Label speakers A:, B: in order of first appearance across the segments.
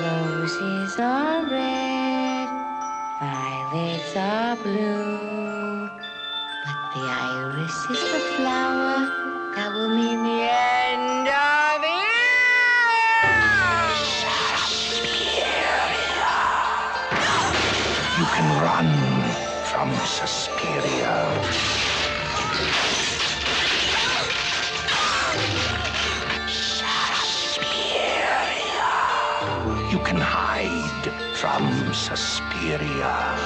A: Roses are red, violets are blue, but the iris is the flower that will mean the end of it.
B: You can run from Suspiria. You can hide from Suspiria.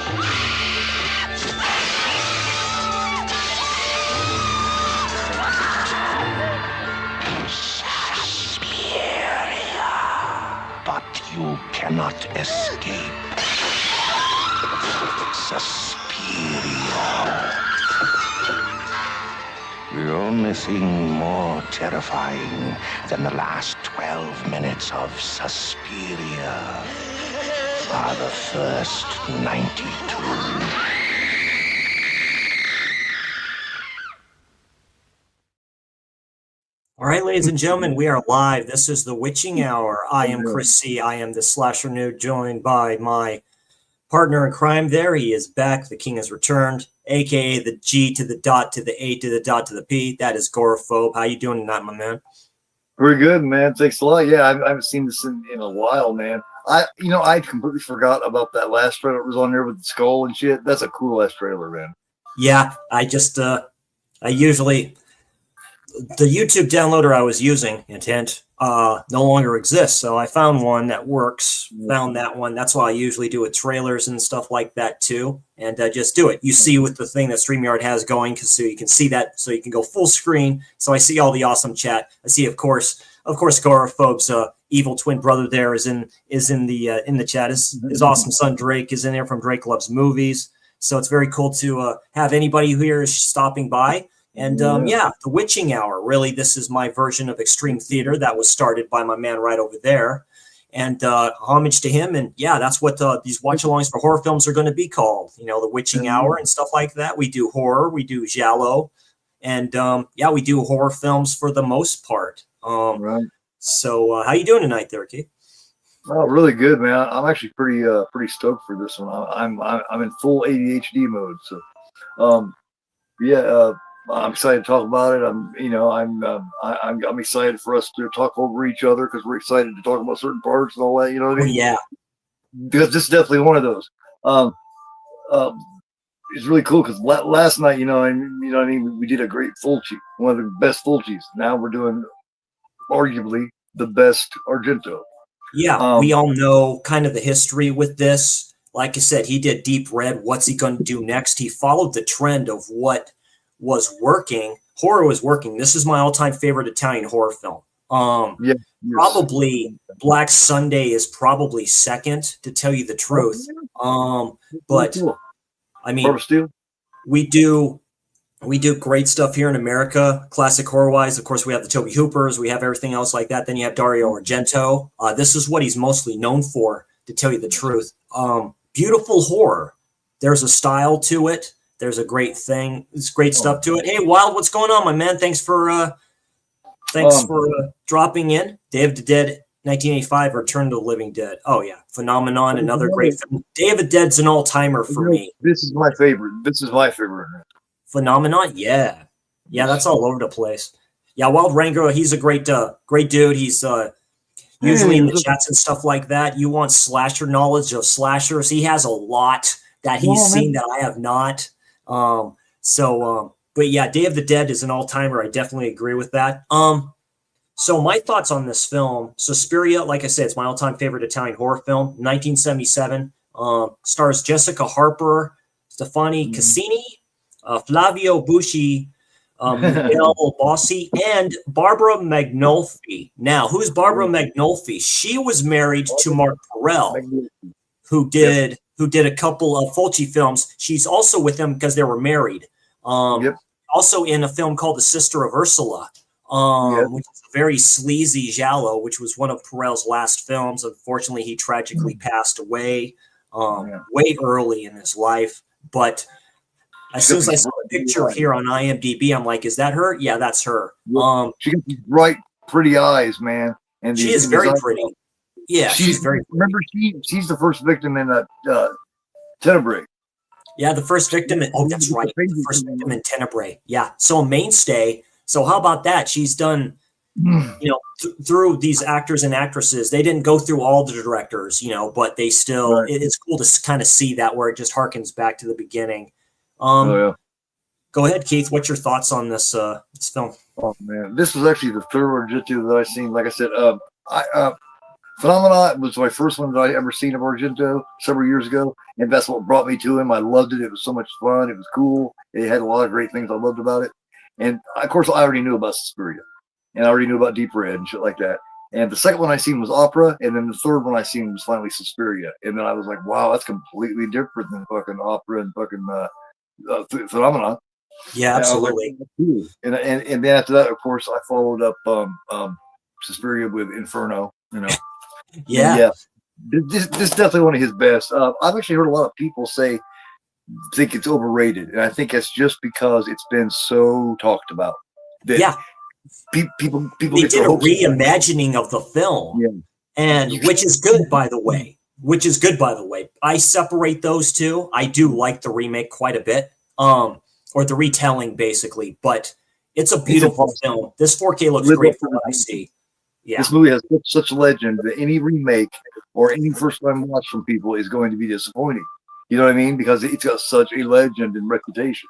B: Suspiria. But you cannot escape Suspiria. The only thing more terrifying than the last 12 minutes of Suspiria are the first 92.
C: All right, ladies and gentlemen, we are live. This is the Witching Hour. I am Chris C. I am the Slasher Nude, joined by my partner in crime there. He is back. The king has returned, a.k.a. the G to the dot to the A to the dot to the P. That is Gorophobe. How you doing tonight, my man?
D: We're good, man. Thanks a lot. Yeah, I haven't seen this in a while, man. I completely forgot about that last trailer that was on there with the skull and shit. That's a cool ass trailer, man.
C: Yeah, I usually, the YouTube downloader I was using, Intent, no longer exists. So I found one that works, found that one. That's why I usually do with trailers and stuff like that too. And just do it. You see with the thing that StreamYard has going, so you can see that, so you can go full screen. So I see all the awesome chat. I see, of course, Gorophobe's evil twin brother there is in the chat. His awesome son Drake is in there from Drake Loves Movies. So it's very cool to have anybody who here is stopping by. And the Witching Hour, really, this is my version of Extreme Theater that was started by my man right over there. And homage to him. And yeah, that's what these watch-alongs for horror films are going to be called. You know, the Witching Hour and stuff like that. We do horror, we do giallo. And we do horror films for the most part.
D: Right.
C: So how you doing tonight there, Keith?
D: Oh, really good, man. I'm actually pretty stoked for this one. I'm in full ADHD mode. So, I'm excited to talk about it. I'm excited for us to talk over each other because we're excited to talk about certain parts and all that. You know what I mean?
C: Yeah.
D: because this is definitely one of those. Um, it's really cool because last night, what I mean, we did a great Fulci, one of the best Fulcis. Now we're doing arguably the best Argento.
C: Yeah, we all know kind of the history with this. Like I said, he did Deep Red. What's he going to do next? He followed the trend of what was working. Horror was working. This is my all-time favorite Italian horror film.
D: Yes.
C: Probably Black Sunday is probably second, to tell you the truth. But I mean, we do great stuff here in America, classic horror wise. Of course, we have the Toby Hoopers, we have everything else like that. Then you have Dario Argento. This is what he's mostly known for, to tell you the truth. Beautiful horror. There's a style to it. There's a great thing. It's great stuff to it. Hey, Wild, what's going on, my man? Thanks for dropping in. Day of the Dead, 1985, Return to the Living Dead. Oh yeah, Phenomenon, another great film. Day of the Dead's an all-timer for me.
D: This is my favorite.
C: Phenomenon, yeah, that's all over the place. Yeah, Wild Rango, he's a great dude. He's usually in the chats and stuff like that. You want slasher knowledge of slashers? He has a lot that he's seen that I have not. But yeah, Day of the Dead is an all-timer. I definitely agree with that. So my thoughts on this film, Suspiria, like I said, it's my all-time favorite Italian horror film, 1977. Stars Jessica Harper, Stefani Cassini, Flavio Busci, Miguel Bossi, and Barbara Magnolfi. Now, who's Barbara Magnolfi? She was married to Mark Perel, who did a couple of Fulci films. She's also with him because they were married. Also in a film called The Sister of Ursula, which is a very sleazy giallo, which was one of Perel's last films. Unfortunately, he tragically passed away way early in his life. But as soon as I saw the picture here on IMDb, I'm like, is that her? Yeah, that's her.
D: She got these bright, pretty eyes, man. And
C: she is very pretty. Yeah, she's very pretty.
D: Remember, she's the first victim in Tenebrae.
C: Yeah, the first victim. That's right. The first victim in Tenebrae. Yeah. So a mainstay. So how about that? She's done, through these actors and actresses. They didn't go through all the directors, but they still, it's cool to kind of see that where it just harkens back to the beginning. Go ahead, Keith. What's your thoughts on this film?
D: Oh man, this was actually the third Argento that I've seen. Like I said, Phenomena was my first one that I ever seen of Argento several years ago, and that's what brought me to him. I loved it. It was so much fun. It was cool. It had a lot of great things I loved about it. And of course, I already knew about Suspiria, and I already knew about Deep Red and shit like that. And the second one I seen was Opera, and then the third one I seen was finally Suspiria. And then I was like, wow, that's completely different than fucking Opera and fucking Phenomena.
C: Yeah, absolutely.
D: And then after that, of course, I followed up Suspiria with Inferno.
C: Yeah.
D: This is definitely one of his best. I've actually heard a lot of people think it's overrated, and I think that's just because it's been so talked about. People
C: they did a reimagining of the film, and which is good, by the way. I separate those two. I do like the remake quite a bit, or the retelling, basically. But it's a beautiful film. This 4K looks great from what I see. Yeah.
D: This movie has such a legend that any remake or any first-time watch from people is going to be disappointing. You know what I mean? Because it's got such a legend and reputation.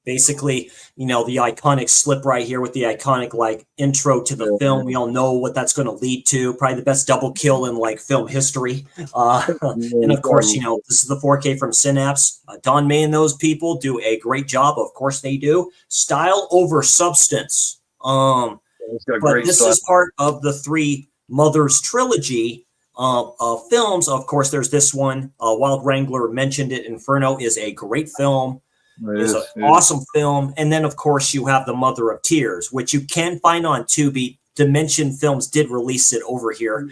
C: Basically, the iconic slip right here with the iconic intro to the film. We all know what that's going to lead to. Probably the best double kill in film history. And of course, this is the 4K from Synapse. Don May and those people do a great job. Of course they do. Style over substance. But this is part of the Three Mothers trilogy of films. Of course, there's this one. Wild Wrangler mentioned it. Inferno is a great film. It's an awesome film. And then, of course, you have The Mother of Tears, which you can find on Tubi. Dimension Films did release it over here.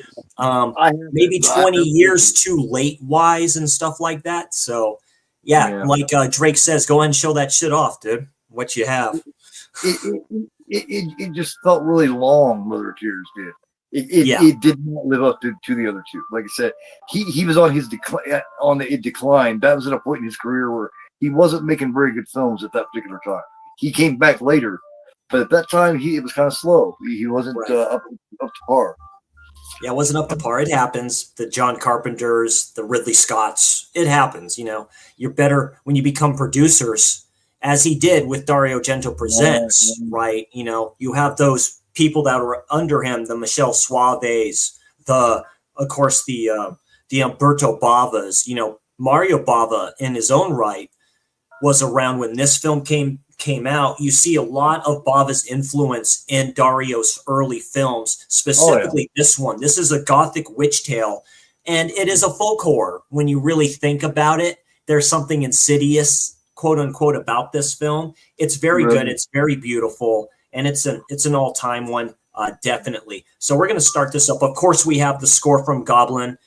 C: Maybe 20 years too late wise and stuff like that. So, like Drake says, go ahead and show that shit off, dude. What you have.
D: It just felt really long. Mother of Tears did. It did not live up to the other two. Like I said, he was on his decline. That was at a point in his career where he wasn't making very good films at that particular time. He came back later, but at that time it was kind of slow. He wasn't up to par.
C: Yeah, it wasn't up to par. It happens. The John Carpenters, the Ridley Scotts, it happens. You're better when you become producers, as he did with Dario Argento Presents, right? You have those people that are under him, the Michelle Suaves, of course, the Umberto Bavas. Mario Bava in his own right was around when this film came out. You see a lot of Bava's influence in Dario's early films, specifically this one. This is a gothic witch tale, and it is a folk horror. When you really think about it, there's something insidious, quote unquote, about this film. It's very good. It's very beautiful, and it's an all-time one, definitely. So we're going to start this up. Of course, we have the score from Goblin.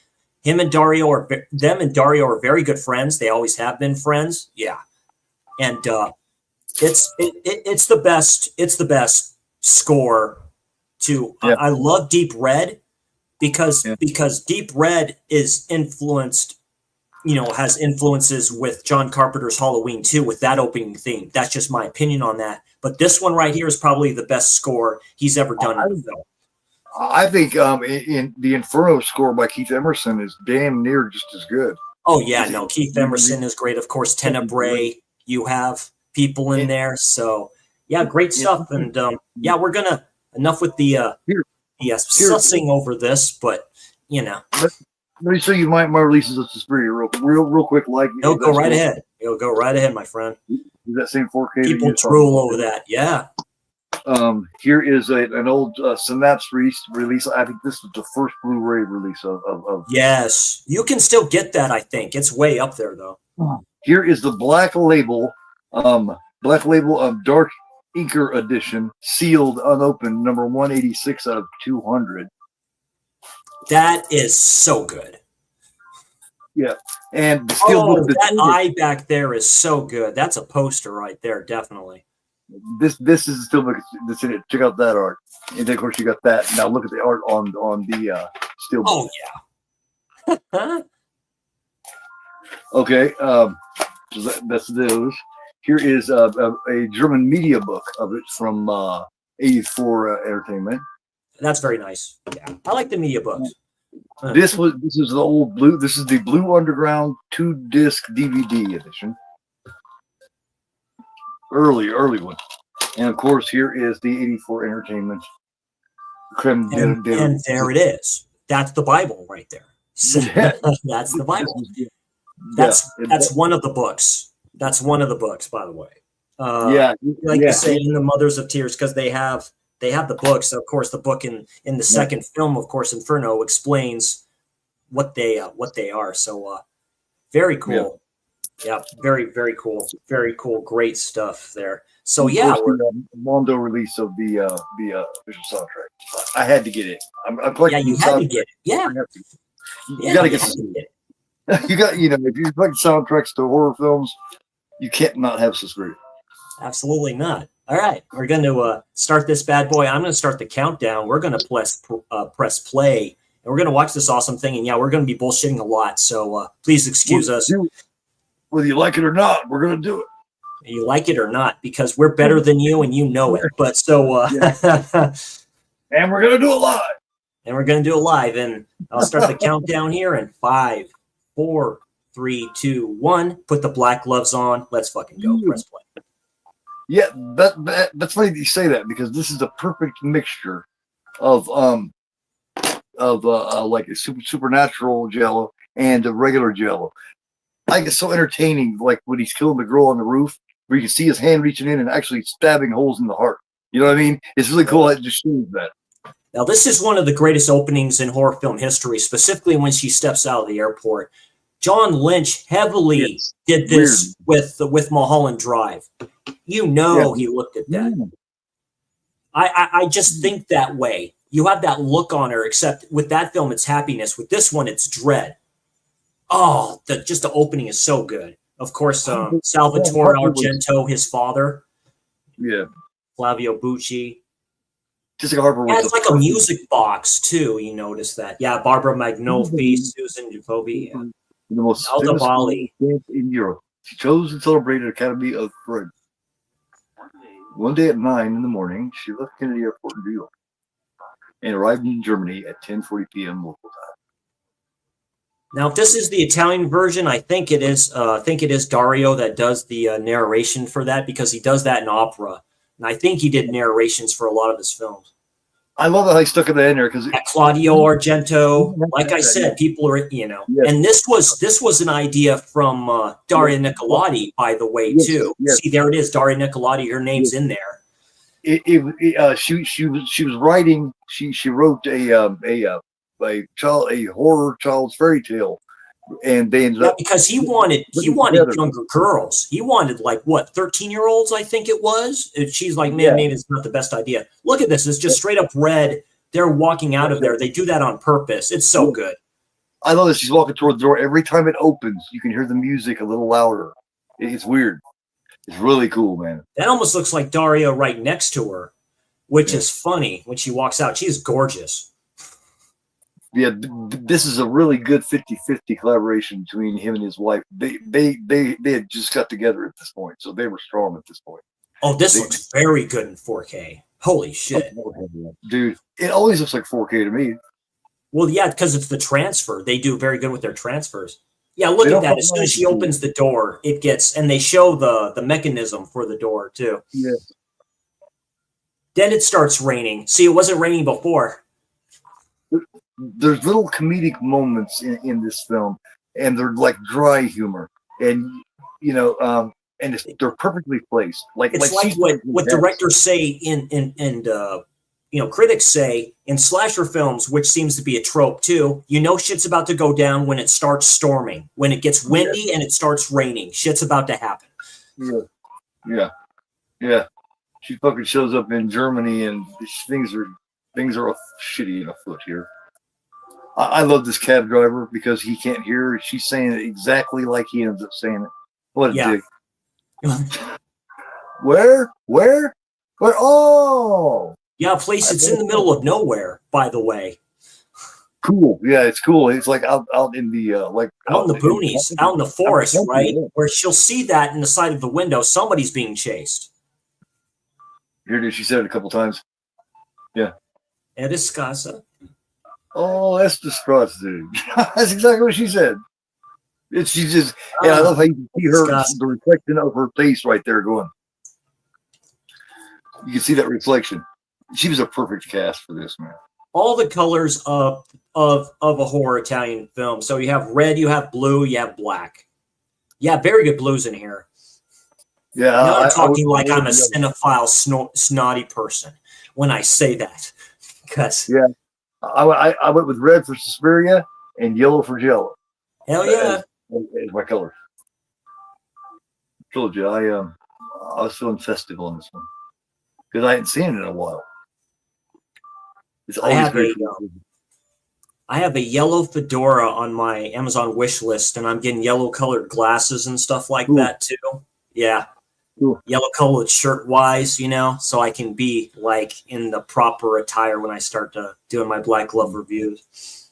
C: Them and Dario are very good friends. They always have been friends. Yeah. And it's the best. It's the best score to. I love Deep Red because Deep Red is influenced. Has influences with John Carpenter's Halloween 2 with that opening theme. That's just my opinion on that. But this one right here is probably the best score he's ever done in the film.
D: I think in the Inferno score by Keith Emerson is damn near just as good.
C: Oh yeah, no, Keith Emerson is great. Of course, Tenebrae, you have people in there. So yeah, great stuff. And we're gonna enough with the sussing over this, but
D: Let me show you my releases of Suspiria real quick.
C: Go right ahead. Go right ahead, my friend.
D: That same 4K.
C: People drool over that. Yeah.
D: Here is an old Synapse release. I think this was the first Blu-ray release of.
C: Yes, you can still get that. I think it's way up there though.
D: Here is the Black Label Dark Inker edition, sealed, unopened, number 186 out of 200.
C: That is so good.
D: Yeah, and the steelbook.
C: That eye back there is so good. That's a poster right there, definitely.
D: This is the steelbook that's in it. Check out that art, and then of course you got that. Now look at the art on the steelbook.
C: Oh yeah.
D: Okay, so that's those. Here is a German media book of it from 84 Entertainment.
C: That's very nice. Yeah, I like the media books.
D: This is the old blue. This is the Blue Underground 2-disc DVD edition. Early one, and of course here is the 84 Entertainment.
C: And there it is. That's the Bible right there. So, that's the Bible. That's one of the books. That's one of the books, by the way. To say in the Mothers of Tears, because they have the books. Of course, the book in the second film, of course, Inferno explains what they are. So very cool. Yeah, very, very cool. Very cool. Great stuff there. So yeah,
D: we're Mondo release of the official soundtrack. I had to get it. I'm collecting.
C: Yeah, you had to get it. Yeah,
D: you gotta get it. You got, if you collect soundtracks to horror films, you can't not have Suspiria.
C: Absolutely not. All right, we're going to start this bad boy. I'm going to start the countdown. We're going to press play, and we're going to watch this awesome thing. And yeah, we're going to be bullshitting a lot, so please excuse us.
D: Whether you like it or not, we're going to do it.
C: You like it or not, because we're better than you, and you know it. But so,
D: and we're going to do it live.
C: And we're going to do it live. And I'll start the countdown here in 5, 4, 3, 2, 1. Put the black gloves on. Let's fucking go. Press play.
D: Yeah, that's funny that you say that, because this is a perfect mixture of like a supernatural Jello and a regular Jello. I think it's so entertaining, like when he's killing the girl on the roof, where you can see his hand reaching in and actually stabbing holes in the heart. You know what I mean? It's really cool. It just shows that.
C: Now, this is one of the greatest openings in horror film history, specifically when she steps out of the airport. John Lynch heavily did this with Mulholland Drive. He looked at that. I just think that way. You have that look on her, except with that film, it's happiness. With this one, it's dread. Oh, the opening is so good. Of course, Salvatore Argento, his father.
D: Yeah.
C: Flavio Bucci.
D: Jessica Harper was
C: it's like a music box, too. You notice that. Yeah, Barbara Magnolfi, Susan Dufovi. Yeah.
D: The most famous dance in Europe. She chose and celebrated Academy of Fred. One day at 9 in the morning, she left Kennedy Airport in New York. and arrived in Germany at 10:40 p.m. local time.
C: Now, if this is the Italian version, I think it is. I think it is Dario that does the narration for that, because he does that in opera, and I think he did narrations for a lot of his films.
D: I love how he stuck it in there because
C: Claudio Argento, like I said, people are, yes. And this was an idea from Daria Nicolodi, by the way, too. Yes. See, there it is, Daria Nicolodi. Her name's in there.
D: She was writing. She wrote a horror child's fairy tale, and they ended up
C: because he wanted younger girls. He wanted 13-year-olds, I think it was. And she's like, man, maybe it's not the best idea. Look at this. It's just straight up red. They're walking out of there. They do that on purpose. It's so good.
D: I love that she's walking toward the door. Every time it opens, you can hear the music a little louder. It's weird. It's really cool, man.
C: That almost looks like Dario right next to her, which is funny when she walks out. She's gorgeous.
D: Yeah, this is a really good 50-50 collaboration between him and his wife. They had just got together at this point, so they were strong at this point.
C: Oh, this looks very good in 4K. Holy shit.
D: Dude, it always looks like 4K to me.
C: Well, yeah, because it's the transfer. They do very good with their transfers. Yeah, look at that. As soon as she opens the door, it gets, and they show the mechanism for the door, too.
D: Yeah.
C: Then it starts raining. See, it wasn't raining before.
D: There's little comedic moments in this film, and they're like dry humor, and and they're perfectly placed. It's like
C: what directors say and critics say in slasher films, which seems to be a trope too. Shit's about to go down when it starts storming, when it gets windy and it starts raining. Shit's about to happen.
D: Yeah. She fucking shows up in Germany, and things are shitty afoot here. I love this cab driver because he can't hear her. She's saying it exactly like he ends up saying it. What a dick. Where? Oh!
C: Yeah, place it's in the middle of nowhere, by the way.
D: Cool. Yeah, it's cool. It's like out in the
C: out in the boonies, out in the forest, right? Where she'll see that in the side of the window, somebody's being chased.
D: Here it is. She said it a couple times. Yeah.
C: Ed Escasa.
D: Oh, that's disgusting. That's exactly what she said. She just, I love how you can see her, the reflection of her face right there going. You can see that reflection. She was a perfect cast for this, man.
C: All the colors of a horror Italian film. So you have red, you have blue, you have black. Yeah, very good blues in here.
D: Yeah,
C: now I'm talking like I'm a cinephile, snotty person when I say that. Because
D: I went with red for Suspiria and yellow for Jello.
C: Hell yeah.
D: As my color. Told you, I was feeling festive on this one. Because I hadn't seen it in a while. It's always great.
C: I have a yellow fedora on my Amazon wish list, and I'm getting yellow colored glasses and stuff like that too. Yeah.
D: Cool.
C: Yellow colored shirt wise, so I can be in the proper attire when I start doing my Black Glove reviews.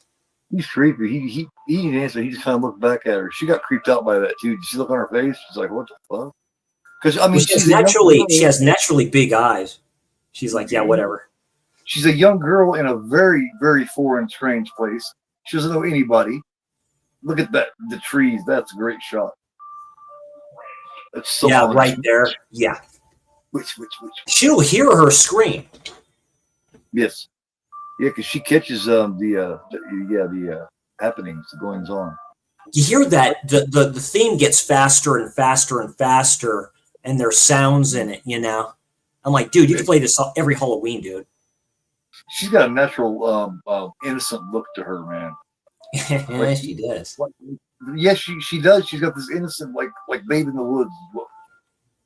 D: He's creepy. He didn't answer. He just kind of looked back at her. She got creeped out by that too. Did she look on her face? She's like, "What the fuck?" Because
C: she has naturally big eyes. She's like, yeah, whatever.
D: She's a young girl in a very, very foreign, strange place. She doesn't know anybody. Look at that, the trees. That's a great shot. That's so
C: right there. Yeah.
D: Which.
C: She'll hear her scream.
D: Yes. Yeah, because she catches the happenings, the goings on.
C: You hear that the theme gets faster and faster and faster, and there's sounds in it. I'm like, dude, you can play this every Halloween, dude.
D: She's got a natural, innocent look to her, man.
C: Yeah, she does.
D: Yes, she does. She's got this innocent, like Babe in the Woods look.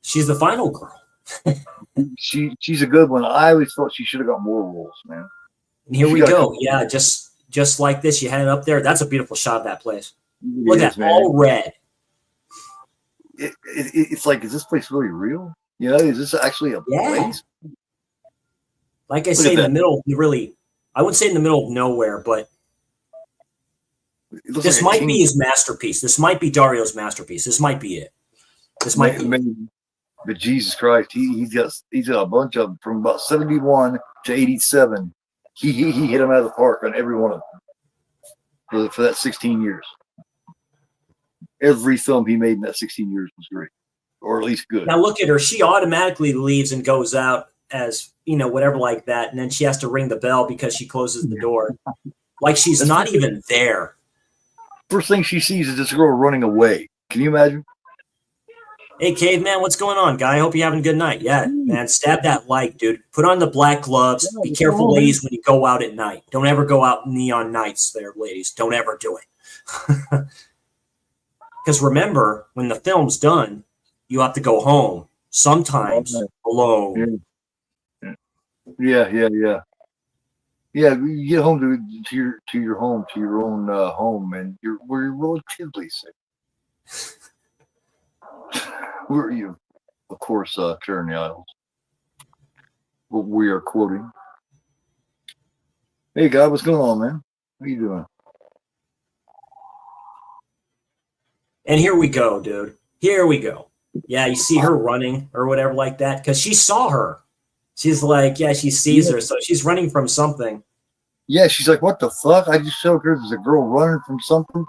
C: She's the final girl.
D: She's a good one. I always thought she should have got more roles, man.
C: And here we go. Yeah, just like this. You had it up there. That's a beautiful shot of that place. Look at that, all red.
D: It's like, is this place really real? Is this actually a place?
C: Like I say, in the middle, I wouldn't say in the middle of nowhere, but this might be his masterpiece. This might be Dario's masterpiece. This might be it. This might be.
D: But Jesus Christ, he's got a bunch of them from about 71 to 87. he hit him out of the park on every one of them for that 16 years. Every film he made in that 16 years was great, or at least good.
C: Now look at her. She automatically leaves and goes out as, whatever like that. And then she has to ring the bell because she closes the door. Like she's not even there.
D: First thing she sees is this girl running away. Can you imagine?
C: Hey, caveman, what's going on, guy? I hope you're having a good night. Yeah, man, stab that like, dude. Put on the black gloves. Be careful, ladies, when you go out at night. Don't ever go out neon nights there, ladies. Don't ever do it. Because remember, when the film's done, you have to go home, sometimes alone.
D: Yeah. Yeah, you get home to your home, to your own home, and you're relatively safe. Where are you? Of course, clearing the aisles. What we are quoting. Hey, guy, what's going on, man? What are you doing?
C: And here we go, dude. Here we go. Yeah, you see her running or whatever like that because she saw her. She's like, yeah, she sees her, so she's running from something.
D: Yeah, she's like, what the fuck? I just showed her there's a girl running from something.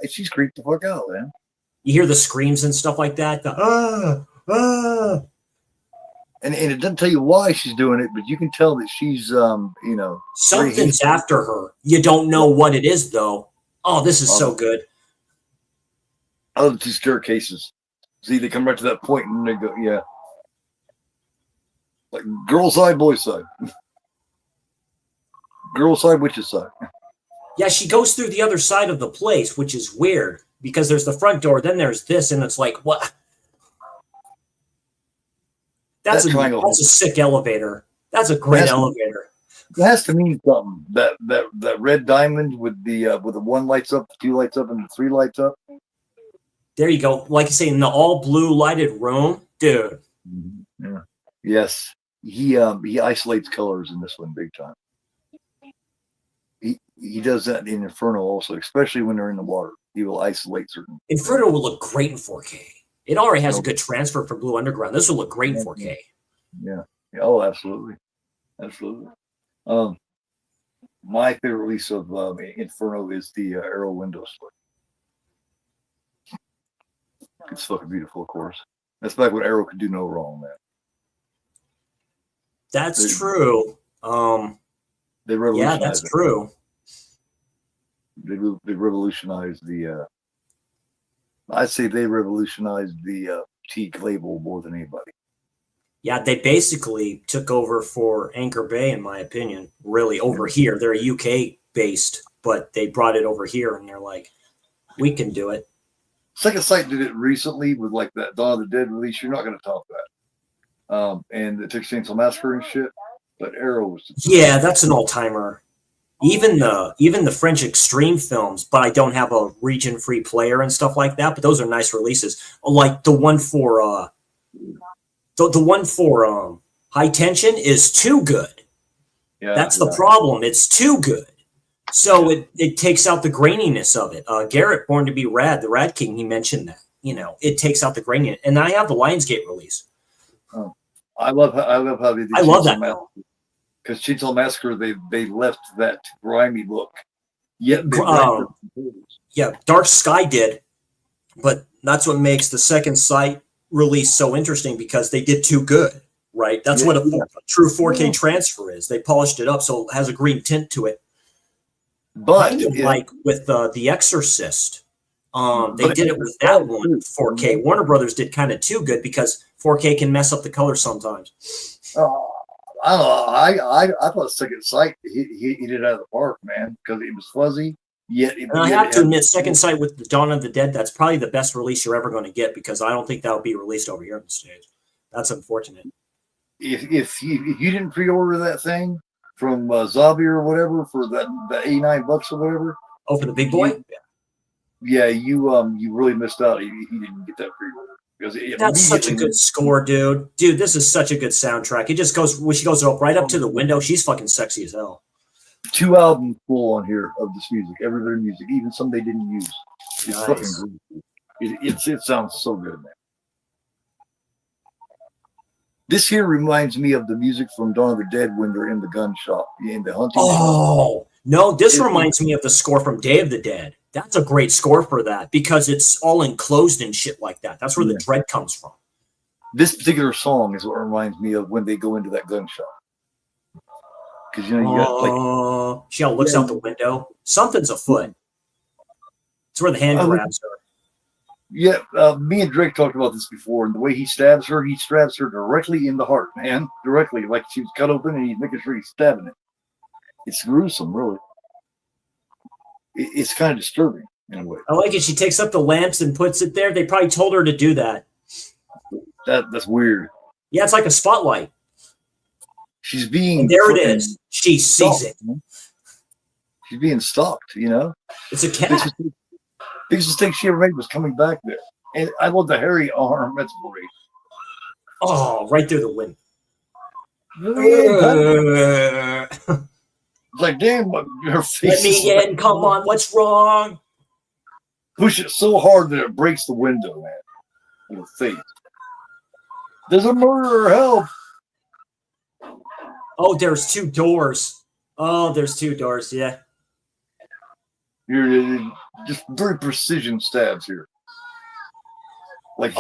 D: She's creeped the fuck out, man.
C: You hear the screams and stuff like that.
D: And it doesn't tell you why she's doing it, but you can tell that she's,
C: something's after her. You don't know what it is, though. Oh, this is so good.
D: I love the two staircases. See, they come right to that point and they go, yeah. Like girl side, boy side. Girl side, witch's side.
C: Yeah, she goes through the other side of the place, which is weird because there's the front door, then there's this, and it's like, what? That's a sick elevator. That's a great elevator.
D: It has to mean something. That red diamond with the one lights up, the two lights up, and the three lights up.
C: There you go. Like you say, in the all blue lighted room, dude.
D: Yeah. Yes, he isolates colors in this one big time. He does that in Inferno also, especially when they're in the water. He will isolate certain.
C: Inferno will look great in 4K. It already has a good transfer for Blue Underground. This will look great in 4K.
D: Yeah. Oh, absolutely. My favorite release of Inferno is the Arrow window split. It's fucking beautiful, of course. That's back when Arrow could do no wrong, man.
C: That's true.
D: They revolutionized.
C: Yeah, that's true.
D: They revolutionized the. I'd say they revolutionized the teak label more than anybody.
C: Yeah, they basically took over for Anchor Bay, in my opinion. Really, over here, they're UK based, but they brought it over here, and they're like, "We can do it."
D: Second Sight did it recently with like that Dawn of the Dead release. You're not going to top that. And the Texas Chainsaw Massacre and shit. But Arrow was.
C: Yeah, that's an all timer. Even the French Extreme films, but I don't have a region free player and stuff like that. But those are nice releases. Like the one for High Tension is too good. Yeah, that's the problem. It's too good. So it takes out the graininess of it. Garrett, Born to Be Rad, the Rad King, he mentioned that. It takes out the graininess. And I have the Lionsgate release.
D: Oh, I love how they did.
C: I love that film.
D: Because Chainsaw Massacre, they left that grimy look. Yet
C: yeah, Dark Sky did, but that's what makes the Second Sight release so interesting because they did too good, right? That's what a true 4K transfer is. They polished it up so it has a green tint to it. But like with The Exorcist, they did it with that one 4K. Warner Brothers did kind of too good because 4K can mess up the color sometimes.
D: I thought Second Sight he did it out of the park, man, because it was fuzzy.
C: I have to admit, Second Sight with the Dawn of the Dead, that's probably the best release you're ever going to get because I don't think that will be released over here on the stage. That's unfortunate.
D: If you didn't pre-order that thing from Zombie or whatever for that $89 or whatever.
C: Oh, for the big boy?
D: You really missed out. You didn't get that pre-order.
C: That's such a good score, dude. Dude, this is such a good soundtrack. It just goes when she goes right up to the window. She's fucking sexy as hell.
D: 2 albums full on here of this music, every bit of music, even some they didn't use. It's fucking great. It sounds so good, man. This here reminds me of the music from Dawn of the Dead when they're in the gun shop, in the hunting shop.
C: Oh, no, this reminds me of the score from Day of the Dead. That's a great score for that because it's all enclosed and shit like that. That's where the dread comes from.
D: This particular song is what reminds me of when they go into that gun shop. Because, you got like...
C: She all looks out the window. Something's afoot. It's where the hand grabs her.
D: Yeah, me and Drake talked about this before, and the way he stabs her directly in the heart, man. Directly, like she was cut open, and he's making sure he's stabbing it. It's gruesome, really. It's kind of disturbing in a way.
C: I like it. She takes up the lamps and puts it there. They probably told her to do that.
D: That's weird.
C: Yeah, it's like a spotlight.
D: She's being...
C: And there it is. She sees it.
D: She's being stalked,
C: It's a cat.
D: Biggest mistake she ever made was coming back there. And I love the hairy arm. That's great.
C: Oh, right through the window.
D: It's like, damn, her face.
C: Let me in. Come on. What's wrong?
D: Push it so hard that it breaks the window, man. In her face. There's a murderer. Help.
C: Oh, there's two doors. Oh, there's two doors. Yeah.
D: You're just very precision stabs here. Like,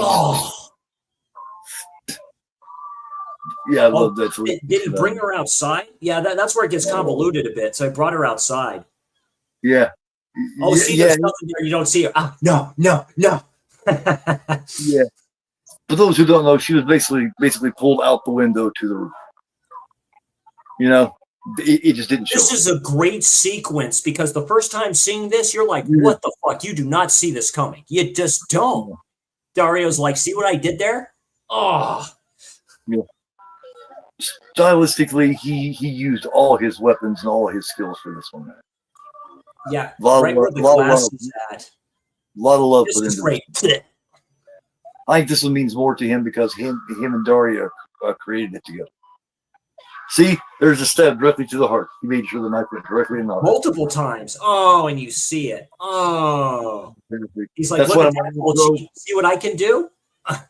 D: yeah, I love that.
C: Did he bring her outside? Yeah, that's where it gets convoluted a bit. So I brought her outside.
D: Yeah.
C: Oh, see, there's nothing there. You don't see her. Oh, no.
D: Yeah. For those who don't know, she was basically pulled out the window to the roof. It just didn't show.
C: This is a great sequence because the first time seeing this, you're like, what the fuck? You do not see this coming. You just don't. Dario's like, see what I did there? Oh.
D: Yeah. Stylistically, he used all his weapons and all his skills for this one, man.
C: Yeah, right where the glass is at.
D: A lot of love
C: This
D: put
C: is
D: into
C: great.
D: this. I think this one means more to him because him and Dario created it together. See, there's a stab directly to the heart. He made sure the knife went directly in the heart.
C: Multiple times. Oh, and you see it. Oh. He's like,
D: That's
C: look
D: what
C: at that. Well, see what I can do?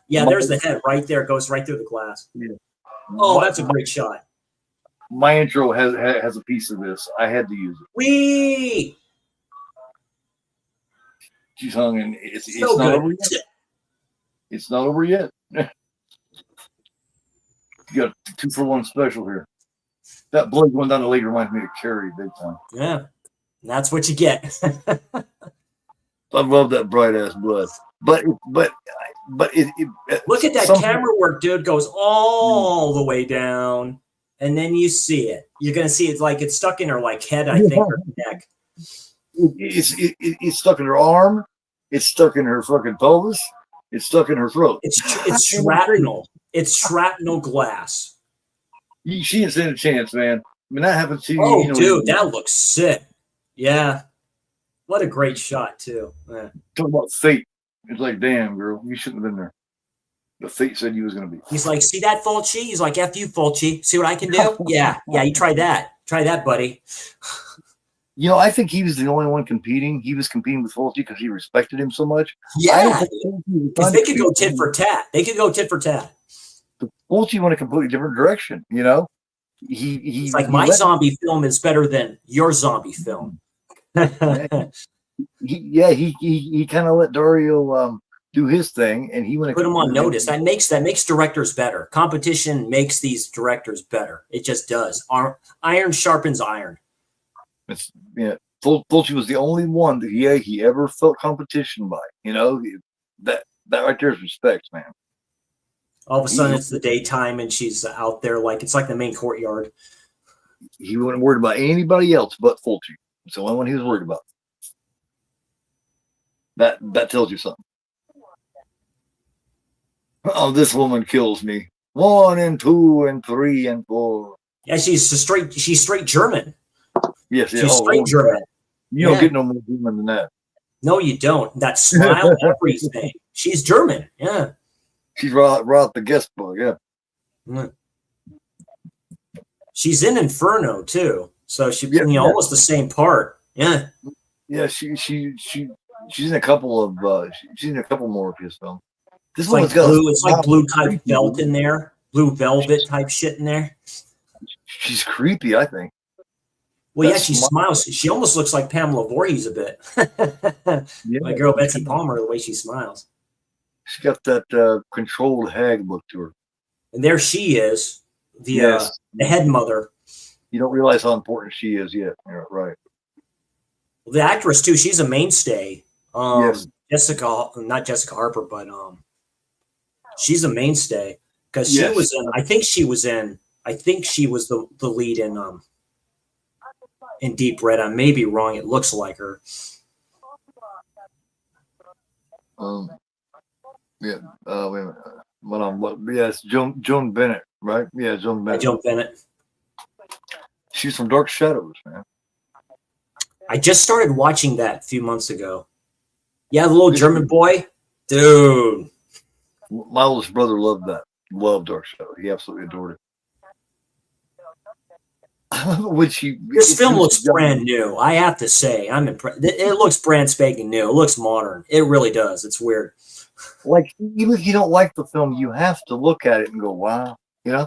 C: Yeah, there's the head right there. It goes right through the glass.
D: Yeah.
C: Oh, that's a great shot.
D: My intro has a piece of this. I had to use it.
C: Wee!
D: She's hung, and it's
C: So
D: not
C: good.
D: over yet. It's not over yet. You got a 2-for-1 special here. That blood going down the leg reminds me of Carrie big time.
C: Yeah, that's what you get.
D: I love that bright ass blood. But
C: look at that camera work, dude. Goes all the way down, and then you see it. You're gonna see it's like it's stuck in her like head, I think, or neck.
D: It's stuck in her arm. It's stuck in her fucking pelvis. It's stuck in her throat.
C: It's shrapnel. It's shrapnel glass.
D: She didn't stand a chance, man. I mean, that happens to you.
C: Oh, dude, that looks sick. Yeah. What a great shot, too. Yeah.
D: Talk about fate. It's like, damn, girl, you shouldn't have been there. The fate said you was going to be.
C: He's like, see that, Fulci? He's like, F you, Fulci. See what I can do? Yeah, you try that. Try that, buddy.
D: I think he was the only one competing. He was competing with Fulci because he respected him so much.
C: Yeah. Because they could go tit for tat. They could go tit for tat.
D: But Fulci went a completely different direction, He's
C: like, my zombie film is better than your zombie film.
D: He kind of let Dario do his thing, and he went
C: put him on notice. That makes directors better. Competition makes these directors better. It just does. Iron sharpens iron.
D: Fulci was the only one that he ever felt competition by. That right there is respect, man.
C: All of a sudden, it's the daytime, and she's out there it's like the main courtyard.
D: He wasn't worried about anybody else but Fulci. It's the only one he was worried about. That tells you something. Oh, this woman kills me. 1 and 2 and 3 and 4.
C: Yeah, she's straight German.
D: Yes,
C: she's straight German.
D: You don't get no more German than that.
C: No, you don't. That smile, everything. She's German. Yeah.
D: She's right the guest book. Yeah.
C: She's in Inferno too, so almost the same part. Yeah.
D: Yeah, she's in a couple of she's in a couple more of his films. This
C: one's got blue. It's like blue type felt in there. blue velvet type shit in there.
D: She's creepy, I think.
C: Well,
D: That
C: yeah, she
D: smile.
C: smiles. She almost looks like Pamela Voorhees a bit.
D: Yeah,
C: My girl Betsy Palmer, the way she smiles.
D: she's got that controlled hag look to her.
C: And there she is,
D: Yes.
C: the head mother.
D: You don't realize how important she is yet. Yeah, right.
C: The actress too. She's a mainstay.
D: Yes.
C: Not Jessica Harper, but she's a mainstay because she
D: Yes.
C: was in. I think she was the lead in Deep Red. I may be wrong. It looks like her.
D: Yeah. Wait a minute. Hold on. What? Yes, Joan Bennett, right? Yeah, Joan Bennett.
C: Joan Bennett.
D: She's from Dark Shadows, man.
C: I just started watching that a few months ago. Yeah, the little German boy, dude.
D: My oldest brother loved that. Loved Dark Shadow. He absolutely adored it.
C: This film looks brand new. I have to say, I'm impressed. It looks brand spanking new. It looks modern. It really does. It's weird.
D: Like, even if you don't like the film, you have to look at it and go, "Wow," you know.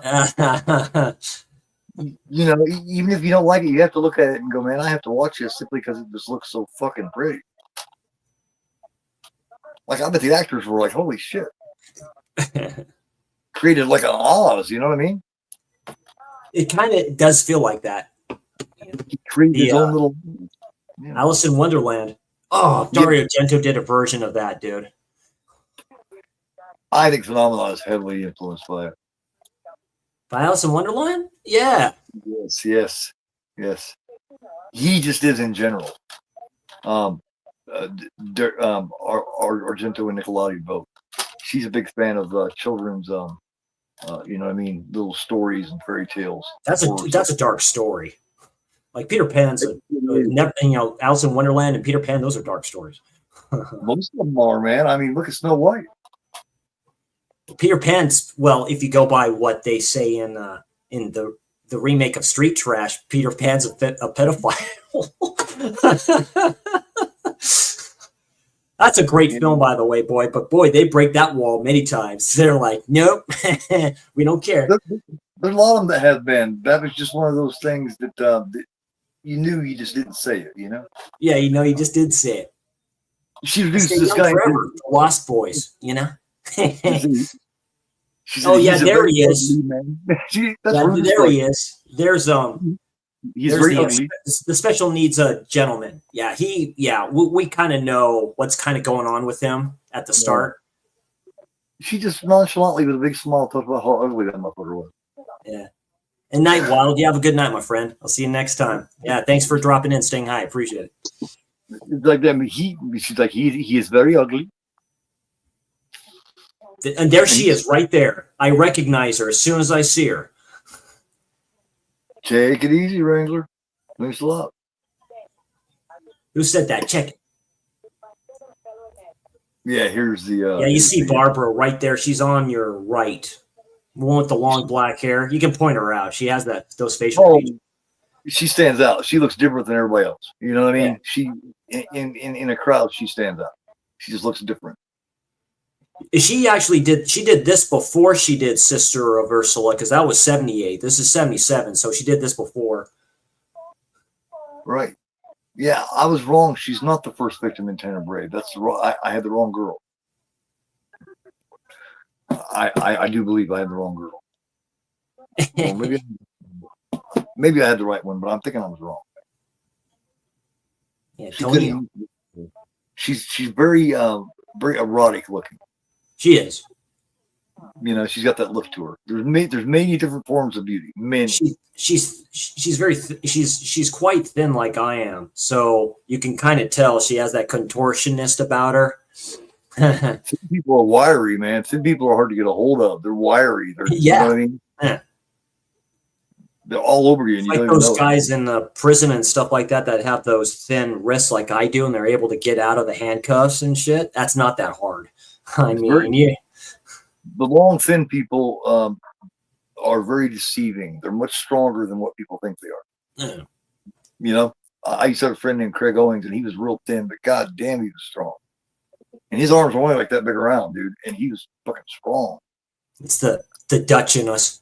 D: You know, even if you don't like it, you have to look at it and go, "Man, I have to watch this simply because it just looks so fucking pretty." Like, I bet the actors were like, "Holy shit!" Created like an Oz, you know what I mean?
C: It kind of does feel like that.
D: He created his own little
C: Alice in Wonderland. Oh, Dario Argento did a version of that, dude.
D: I think Phenomenon is heavily influenced by it.
C: By Alice in Wonderland? Yeah.
D: Yes. He just is in general. Argento and Nicolati both. She's a big fan of children's, you know what I mean, little stories and fairy tales.
C: That's a dark story. Like Peter Pan's, Alice in Wonderland and Peter Pan, those are dark stories.
D: Most of them are, man. I mean, look at Snow White.
C: Peter Pan's, well, if you go by what they say in the remake of Street Trash, Peter Pan's a pedophile. That's a great film, by the way, boy. But boy, they break that wall many times. They're like, nope, we don't care.
D: There's a lot of them that have been. That was just one of those things that you knew, you just didn't say it, you know?
C: Yeah, you just did say it.
D: She introduced this guy.
C: Forever, the Lost Boys, you know?
D: Oh yeah,
C: there he is.
D: There
C: he is. There's
D: he's very ugly.
C: The special needs gentleman. Yeah, we kind of know what's kind of going on with him at the start.
D: She just nonchalantly with a big smile talked about how ugly that motherfucker was.
C: Yeah. And Night Wild, you have a good night, my friend. I'll see you next time. Yeah, thanks for dropping in, staying high. Appreciate it.
D: It's like them. She's like he is very ugly.
C: And there she is, right there. I recognize her as soon as I see her.
D: Take it easy, Wrangler. Thanks a lot.
C: Who said that? Check it.
D: Yeah, here's the.
C: Yeah, you see Barbara right there. She's on your right. The one with the long black hair. You can point her out. She has those facial features.
D: She stands out. She looks different than everybody else. You know what I mean? Yeah. She in a crowd, she stands out. She just looks different.
C: She did this before she did Sister of Ursula, because that was 78. This is 77, so she did this before.
D: Right. Yeah, I was wrong. She's not the first victim in Tenebrae. That's wrong. I had the wrong girl. I do believe I had the wrong girl. Well, maybe I had the right one, but I'm thinking I was wrong.
C: Yeah,
D: she's very very erotic looking.
C: She is.
D: You know, she's got that look to her. There's many different forms of beauty. Many.
C: She's very she's quite thin, like I am. So you can kind of tell she has that contortionist about her.
D: Thin people are wiry, man. Thin people are hard to get a hold of. They're wiry. You know what I mean?
C: Yeah.
D: They're all over you. And
C: like those guys in the prison and stuff like that have those thin wrists like I do, and they're able to get out of the handcuffs and shit. That's not that hard. I mean, yeah.
D: The long, thin people are very deceiving. They're much stronger than what people think they are.
C: Yeah.
D: You know, I used to have a friend named Craig Owings, and he was real thin, but god damn, he was strong. And his arms were only like that big around, dude, and he was fucking strong.
C: It's the the Dutch in us.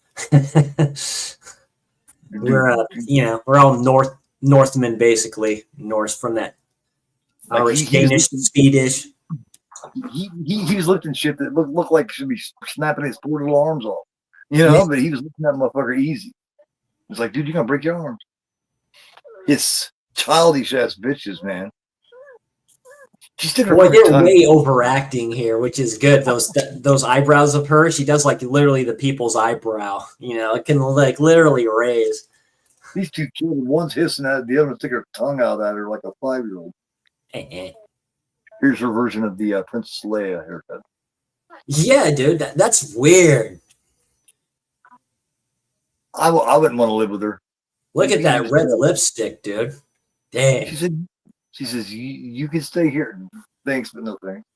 C: We're we're all Northmen basically, Norse from that
D: Like
C: Irish,
D: he was
C: Danish, Swedish.
D: he was lifting shit that looked like should be snapping his poor little arms off, you know.
C: Yeah.
D: But he was lifting that motherfucker easy. It's like, dude, you're gonna break your arms. It's childish ass bitches, man. She's taking
C: Boy, they're
D: time.
C: way overacting here, which is good. Those eyebrows of hers, she does like literally the people's eyebrow. You know, it can like literally raise.
D: These two children, one's hissing at it, the other one's sticking her tongue out at her like a 5-year-old. Here's her version of the Princess Leia haircut.
C: Yeah, dude, that's weird.
D: I wouldn't want to live with her.
C: Look at that red lipstick, dude. Damn.
D: She says, you can stay here. Thanks, but no thanks.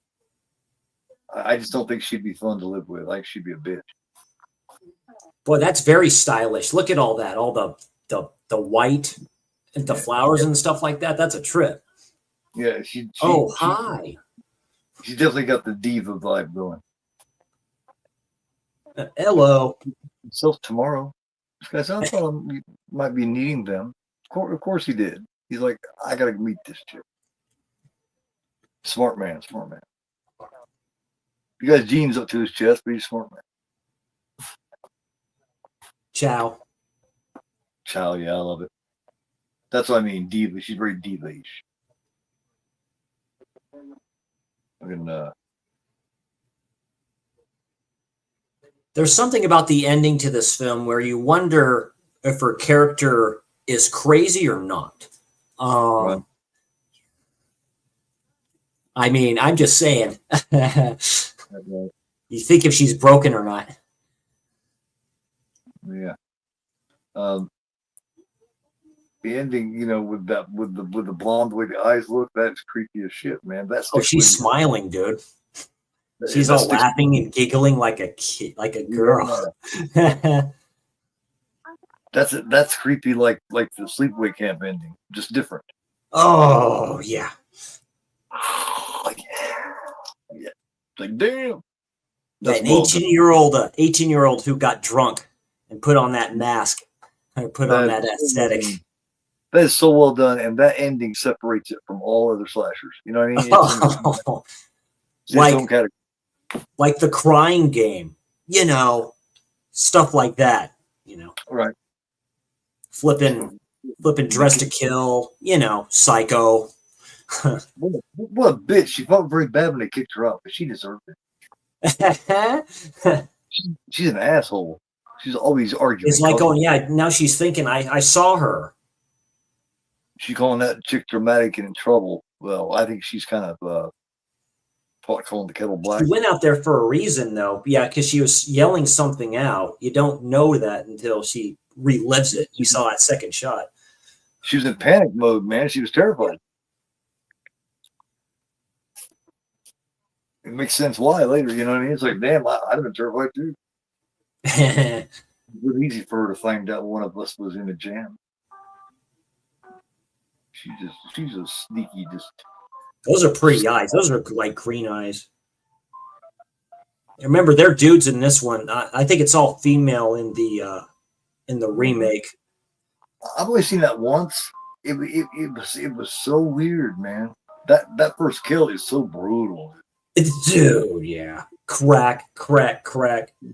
D: I just don't think she'd be fun to live with. Like, she'd be a bitch.
C: Boy, that's very stylish. Look at all that, all the white and the flowers and stuff like that. That's a trip.
D: Yeah,
C: hi.
D: She definitely got the diva vibe going.
C: Hello.
D: So tomorrow, this guy said, I thought you might be needing them. Of course he did. He's like, I gotta meet this chick. Smart man. He got jeans up to his chest, but he's a smart man.
C: Ciao,
D: yeah, I love it. That's what I mean, diva. She's very diva-ish.
C: There's something about the ending to this film where you wonder if her character is crazy or not.
D: Right.
C: I mean, I'm just saying. You think if she's broken or not.
D: Yeah. The ending, with the blonde, the way the eyes look, that's creepy as shit, man.
C: She's smiling, dude. She's all laughing and giggling like a kid, like a girl. Yeah.
D: That's creepy, like the sleepaway camp ending, just different.
C: Oh yeah.
D: Yeah. Like damn.
C: That's an 18-year-old who got drunk and put on that mask and put on that aesthetic.
D: That is so well done, and that ending separates it from all other slashers. You know what I mean?
C: Like the Crying Game, stuff like that.
D: Right.
C: Flipping Dress to Kill, Psycho.
D: What a bitch! She felt very bad when they kicked her out, but she deserved it. She's an asshole. She's always arguing.
C: It's like, now she's thinking, I saw her.
D: She's calling that chick dramatic and in trouble. Well, I think she's kind of calling the kettle black.
C: She went out there for a reason, though. Yeah, because she was yelling something out. You don't know that until she relives it. You saw that second shot.
D: She was in panic mode, man. She was terrified. It makes sense why later, you know what I mean? It's like, damn, I'd have been terrified too. It was easy for her to find out one of us was in a jam. She's a sneaky,
C: Those are pretty eyes. Those are like green eyes. Remember, they're dudes in this one. I think it's all female in the remake.
D: I've only seen that once. It was so weird, man. That first kill is so brutal.
C: Dude, yeah. Crack.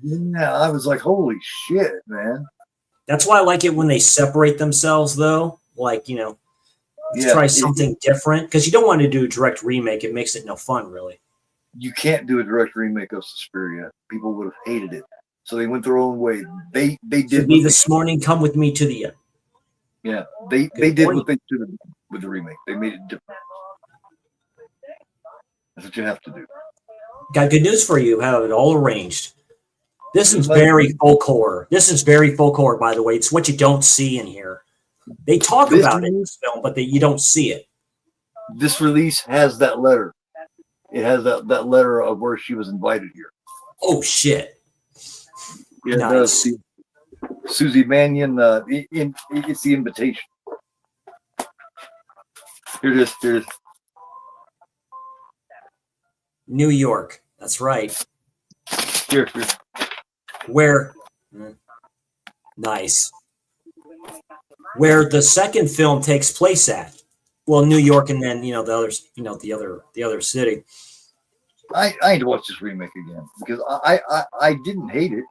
D: Yeah, I was like, holy shit, man.
C: That's why I like it when they separate themselves, though. Like, try something different. Because you don't want to do a direct remake. It makes it no fun, really.
D: You can't do a direct remake of Suspiria. People would have hated it. So they went their own way. They did.
C: Me this morning, come with me to the end.
D: Yeah, they did what they should have done with the remake. They made it different. That's what you have to do.
C: Got good news for you. Have it all arranged. This is very folk horror. This is very folk horror, by the way. It's what you don't see in here. They talk about it in this film, but you don't see it.
D: This release has that letter. It has that letter of where she was invited here.
C: Oh shit!
D: Yeah,
C: nice.
D: Susie Mannion. It's the invitation. Here it is.
C: New York. That's right.
D: Here.
C: where nice. Where the second film takes place at. Well, New York, and then the others, the other city.
D: I need to watch this remake again because I didn't hate it.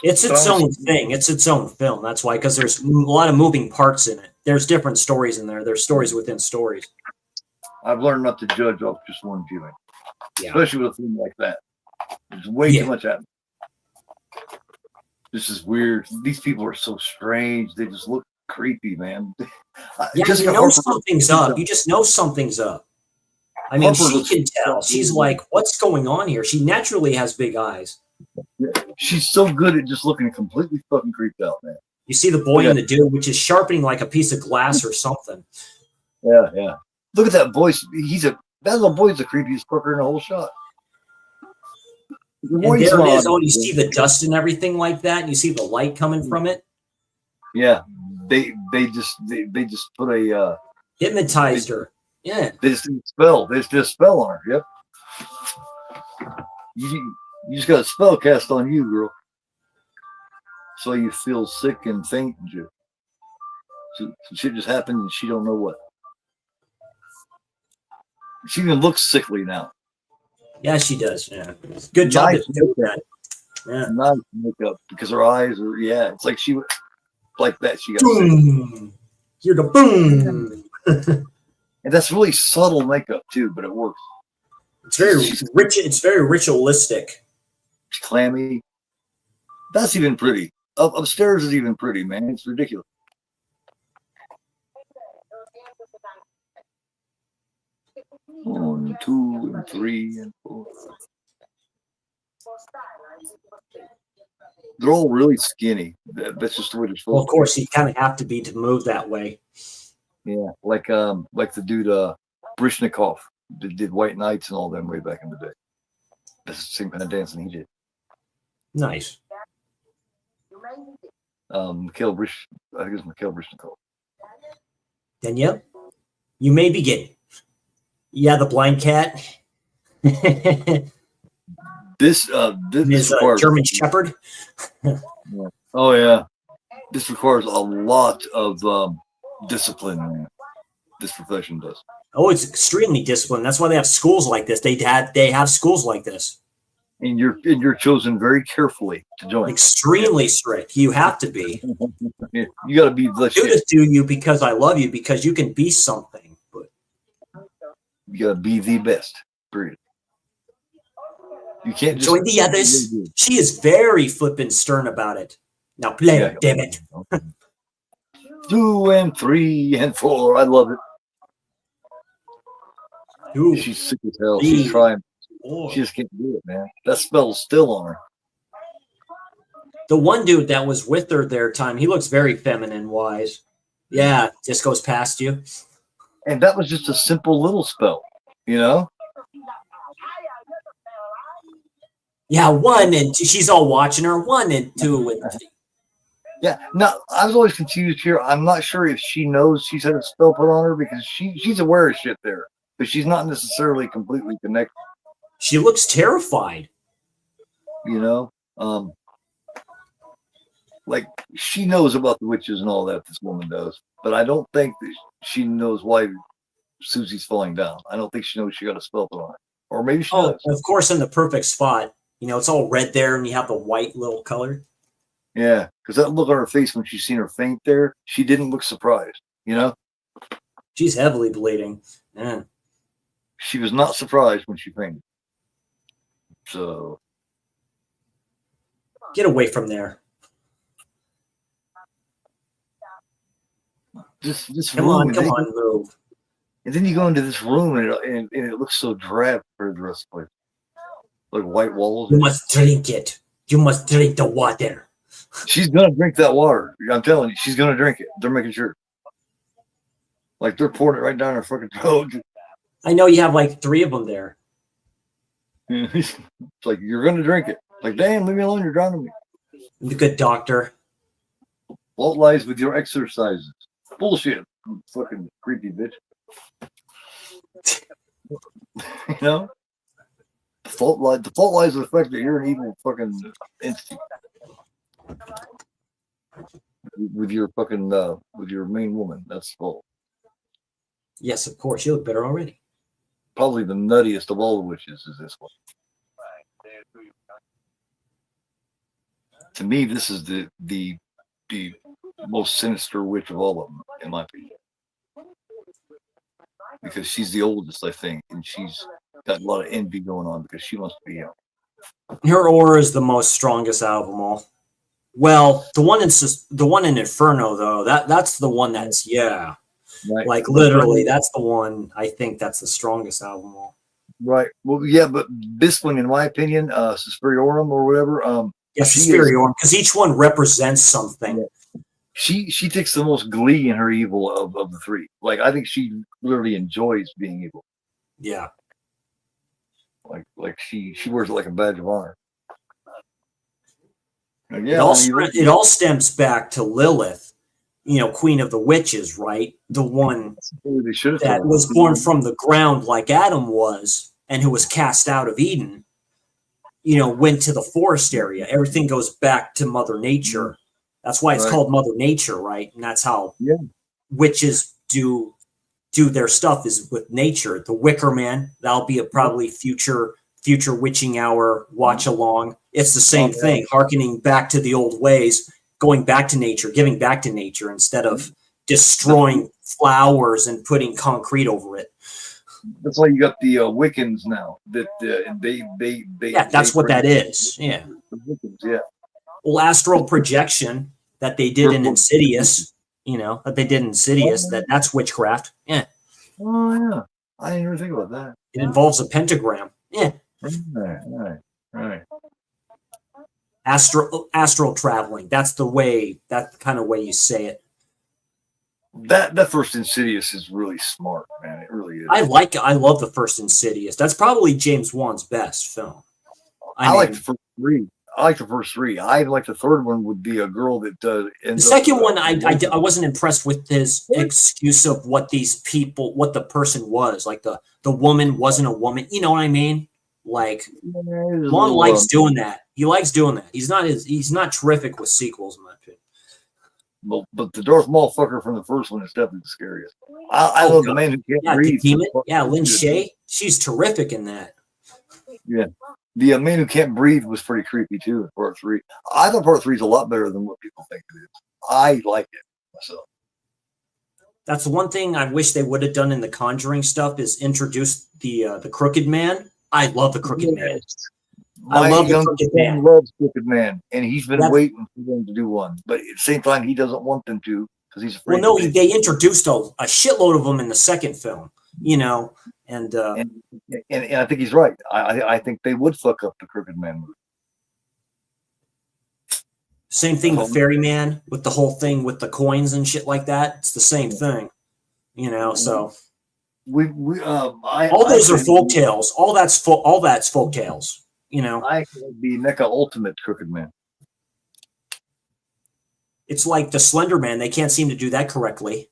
C: It's its own thing. It's its own film. That's why, because there's a lot of moving parts in it. There's different stories in there. There's stories within stories.
D: I've learned not to judge off just one viewing,
C: Yeah.
D: especially with a film like that. There's way too much happening. This is weird. These people are so strange. They just look creepy, man.
C: Yeah,
D: Jessica
C: you know
D: Harper,
C: something's up. You just know something's up. I mean,
D: Harper
C: she can tell. She's like, what's going on here? She naturally has big eyes.
D: She's so good at just looking completely fucking creeped out, man.
C: You see the boy and the dude, which is sharpening like a piece of glass or something.
D: Yeah, yeah. Look at that voice. That little boy's the creepiest fucker in the whole shot.
C: And there it is. Oh, you see the dust and everything like that, and you see the light coming from it.
D: Yeah, they just put a
C: hypnotized her. Yeah,
D: they just did a spell. They just did a spell on her. Yep. You just got a spell cast on you, girl. So you feel sick and faint and shit. So shit just happened and she don't know what. She even looks sickly now.
C: Yeah, she does. Yeah, good job to do that.
D: Yeah, nice makeup because her eyes are. Yeah, it's like she was like that. She got
C: boom. Hear the boom.
D: And that's really subtle makeup too, but it works.
C: It's very rich. It's very ritualistic.
D: It's clammy. That's even pretty. Upstairs is even pretty, man. It's ridiculous. One, two, and three, and four. They're all really skinny. That's just the way they're supposed.
C: Well, of course, you kind of have to be to move that way.
D: Yeah, like the dude Brishnikov that did White Knights and all them way back in the day. That's the same kind of dancing he did.
C: Nice.
D: Mikhail Brishnikov.
C: Then you may begin. Yeah, the blind cat.
D: This requires
C: German Shepherd.
D: Yeah. Oh yeah, this requires a lot of discipline. Man. This profession does.
C: Oh, it's extremely disciplined. That's why they have schools like this. They have schools like this.
D: And you're chosen very carefully to join.
C: Extremely strict. You have to be.
D: You got to be.
C: I do this to you because I love you, because you can be something. But
D: you got to be the best. Period. You can't just
C: join the others. She is very flippin' stern about it. Now play, damn it.
D: 2 and 3 and 4. I love it.
C: Ooh,
D: she's sick as hell. She's trying. She just can't do it, man. That spell's still on her.
C: The one dude that was with her there time, he looks very feminine wise. Yeah, just goes past you.
D: And that was just a simple little spell, you know?
C: Yeah, 1 and 2. She's all watching her. 1 and 2 and 3.
D: Yeah, no, I was always confused here. I'm not sure if she knows she's had a spell put on her because she's aware of shit there, but she's not necessarily completely connected.
C: She looks terrified.
D: You know, like she knows about the witches and all that. This woman does, but I don't think that she knows why Susie's falling down. I don't think she knows she got a spell put on her, or maybe she does.
C: Of course, in the perfect spot. You know, it's all red there, and you have the white little color.
D: Yeah, because that look on her face when she seen her faint there, she didn't look surprised. You know,
C: she's heavily bleeding. Yeah,
D: she was not surprised when she fainted. So,
C: get away from there.
D: This
C: come
D: room,
C: on, move.
D: And then you go into this room, and it looks so drab for the rest of the place. Like white walls.
C: You must drink it. You must drink the water.
D: She's gonna drink that water. I'm telling you, she's gonna drink it. They're making sure. Like they're pouring it right down her fucking throat.
C: I know you have like 3 of them there.
D: It's like you're gonna drink it. Like, damn, leave me alone. You're drowning me.
C: The good doctor.
D: Fault lies with your exercises. Bullshit. Fucking creepy bitch. You know? The fault lies in the fact that you're an evil fucking entity with your fucking with your main woman. That's the fault.
C: Yes, of course. You look better already.
D: Probably the nuttiest of all the witches is this one. To me, this is the most sinister witch of all of them, in my opinion, because she's the oldest, I think, and she's got a lot of envy going on because she wants to be young.
C: Her aura is the most strongest out of them all. Well, the one in Inferno though, that's the one that's
D: Right.
C: like literally that's the one I think that's the strongest out of them all.
D: Right. Well, yeah, but this one, in my opinion, Suspiriorum or whatever,
C: Suspiriorum, because each one represents something.
D: Yeah. She takes the most glee in her evil of the three. Like, I think she literally enjoys being evil.
C: Yeah.
D: Like she wears it like a badge of honor.
C: Yeah, it all stems back to Lilith, Queen of the Witches, right? The one that was born from the ground like Adam was, and who was cast out of Eden, went to the forest area. Everything goes back to Mother Nature. That's why it's called Mother Nature, right? And that's how witches do their stuff, is with nature. The Wicker Man, that'll be a probably future witching hour watch along. It's the same thing, hearkening back to the old ways, going back to nature, giving back to nature instead of destroying flowers and putting concrete over it.
D: That's why you got the Wiccans now. That
C: that's what that is. Yeah.
D: The Wiccans, yeah.
C: Well, astral projection that they did in Insidious, that's witchcraft. Yeah.
D: Oh yeah, I didn't even think about that.
C: It involves a pentagram. Yeah.
D: Right.
C: Astral traveling. That's the kind of way you say it.
D: That first Insidious is really smart, man. It really is.
C: I love the first Insidious. That's probably James Wan's best film.
D: I like the first three. I like the third one would be a girl that
C: the second one, I wasn't impressed with his excuse of what the person was. Like the woman wasn't a woman. You know what I mean? Like, Wan likes doing that. He likes doing that. He's not terrific with sequels, in my opinion.
D: But the Darth Maul fucker from the first one is definitely the scariest. I love the man who can't breathe.
C: Lynn Shay, she's terrific in that.
D: Yeah. The man who can't breathe was pretty creepy too in part 3. I thought part 3 is a lot better than what people think it is. I like it myself.
C: That's the one thing I wish they would have done in the Conjuring stuff, is introduce the Crooked Man. I love the Crooked Man. I love the Crooked Man.
D: Loves Crooked Man, and he's been waiting for them to do one. But at the same time, he doesn't want them to because he's afraid.
C: Well, no, they introduced a shitload of them in the second film. And
D: I think he's right. I think they would fuck up the Crooked Man movie.
C: Same thing with Ferryman, with the whole thing with the coins and shit like that. It's the same thing, So all those are folk tales. All that's folk tales.
D: I could be Mecha Ultimate Crooked Man.
C: It's like the Slender Man. They can't seem to do that correctly.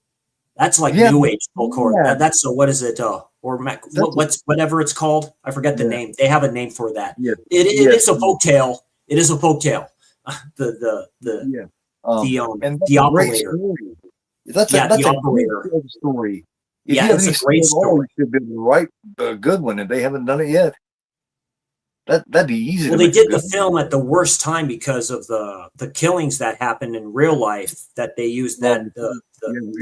C: That's like New Age folklore. Yeah. That's what is it? Whatever it's called. I forget the name. They have a name for that. Yeah. It is a folk tale. It is a folk tale. The operator.
D: The operator story.
C: It's a great story.
D: Should be the right good one, and they haven't done it yet. That'd be easy.
C: Well, they did the film at the worst time because of the killings that happened in real life. That they used the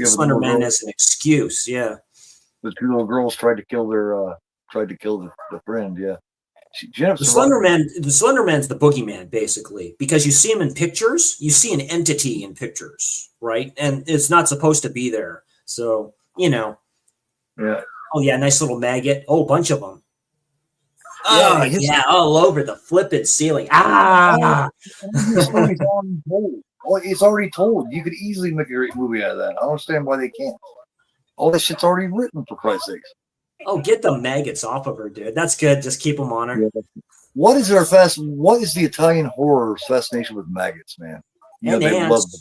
C: Slender Man as an excuse. Yeah,
D: the two little girls tried to kill the friend. Yeah,
C: the Slender Man's the boogeyman basically, because you see him in pictures. You see an entity in pictures, right? And it's not supposed to be there. So
D: Yeah.
C: Oh yeah, nice little maggot. Oh, a bunch of them. Oh yeah, all over the flippin' ceiling.
D: It's already told. You could easily make a great movie out of that. I don't understand why they can't. All this shit's already written, for Christ's sakes.
C: Oh, get the maggots off of her, dude. That's good. Just keep them on her. Yeah.
D: What is the Italian horror's fascination with maggots, man?
C: And ants. Love them.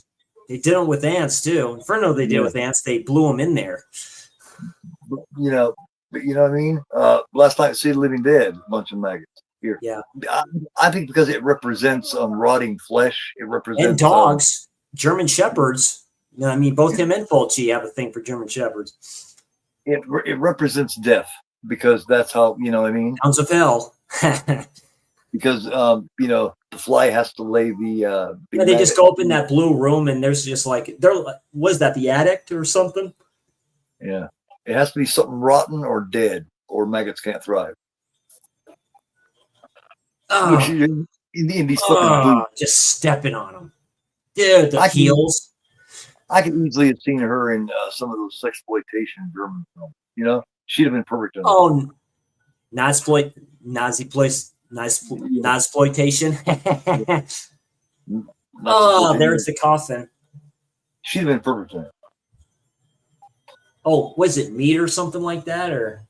C: They did them with ants too. Inferno, they did with ants. They blew them in there.
D: But you know what I mean? Last night, see the Living Dead, a bunch of maggots. Here.
C: Yeah.
D: I think because it represents rotting flesh. It represents
C: And dogs, German Shepherds. You know, I mean, both him and Fulci have a thing for German Shepherds.
D: It represents death because that's how, you know what I mean?
C: Hounds of Hell.
D: Because the fly has to lay the
C: Yeah, they just go up in that blue room and there's just like was that the attic or something?
D: Yeah. It has to be something rotten or dead or maggots can't thrive.
C: Oh,
D: In these fucking boots.
C: just stepping on them. Dude, the heels.
D: I could easily have seen her in some of those sexploitation German films. You know, she'd have been perfect in
C: Oh, Nazi place, Nazploitation. Oh, there's the coffin.
D: She'd have been perfect in it.
C: Oh, was it meat or something like that? Or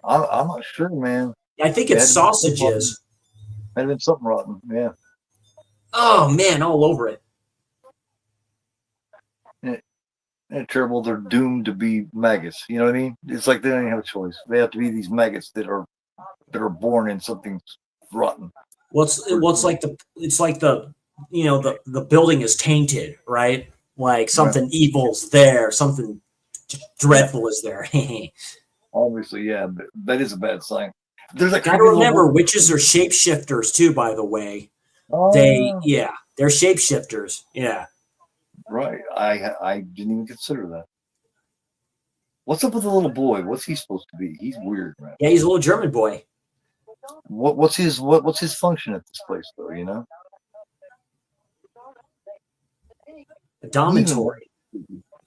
D: I'm not sure, man.
C: I think it's sausages.
D: Might have been something rotten, yeah.
C: Oh man, all over it.
D: And terrible. They're doomed to be maggots. You know what I mean? It's like they don't even have a choice. They have to be these maggots that are born in something rotten.
C: It's like the the building is tainted, right? Like something evil's there, something dreadful is there.
D: Obviously, yeah, but that is a bad sign. There's like
C: gotta remember, witches are shapeshifters too, by the way. They're shapeshifters. Yeah.
D: Right. I didn't even consider that. What's up with the little boy? What's he supposed to be? He's weird, man.
C: Yeah, he's a little German boy.
D: What's his function at this place, though? You know,
C: A dormitory.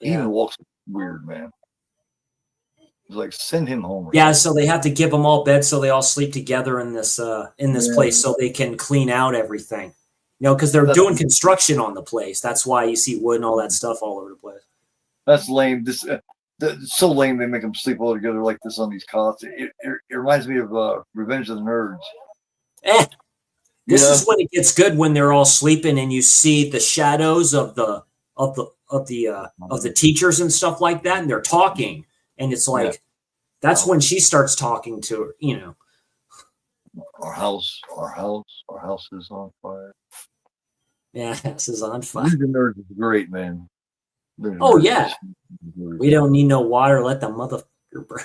D: He even walks weird, man. It's like send him home.
C: Yeah, so they have to give them all beds so they all sleep together in this place so they can clean out everything. You know, because they're doing construction on the place. That's why you see wood and all that stuff all over the place.
D: That's lame. This so lame. They make them sleep all together like this on these cots. It reminds me of Revenge of the Nerds.
C: This is when it gets good, when they're all sleeping and you see the shadows of the teachers and stuff like that, and they're talking, and it's like that's when she starts talking to her. You know,
D: our house is on fire.
C: Yeah, this is on fire.
D: Revenge of the Nerds is great, man.
C: Yeah, we don't need no water. Let the motherfucker burn.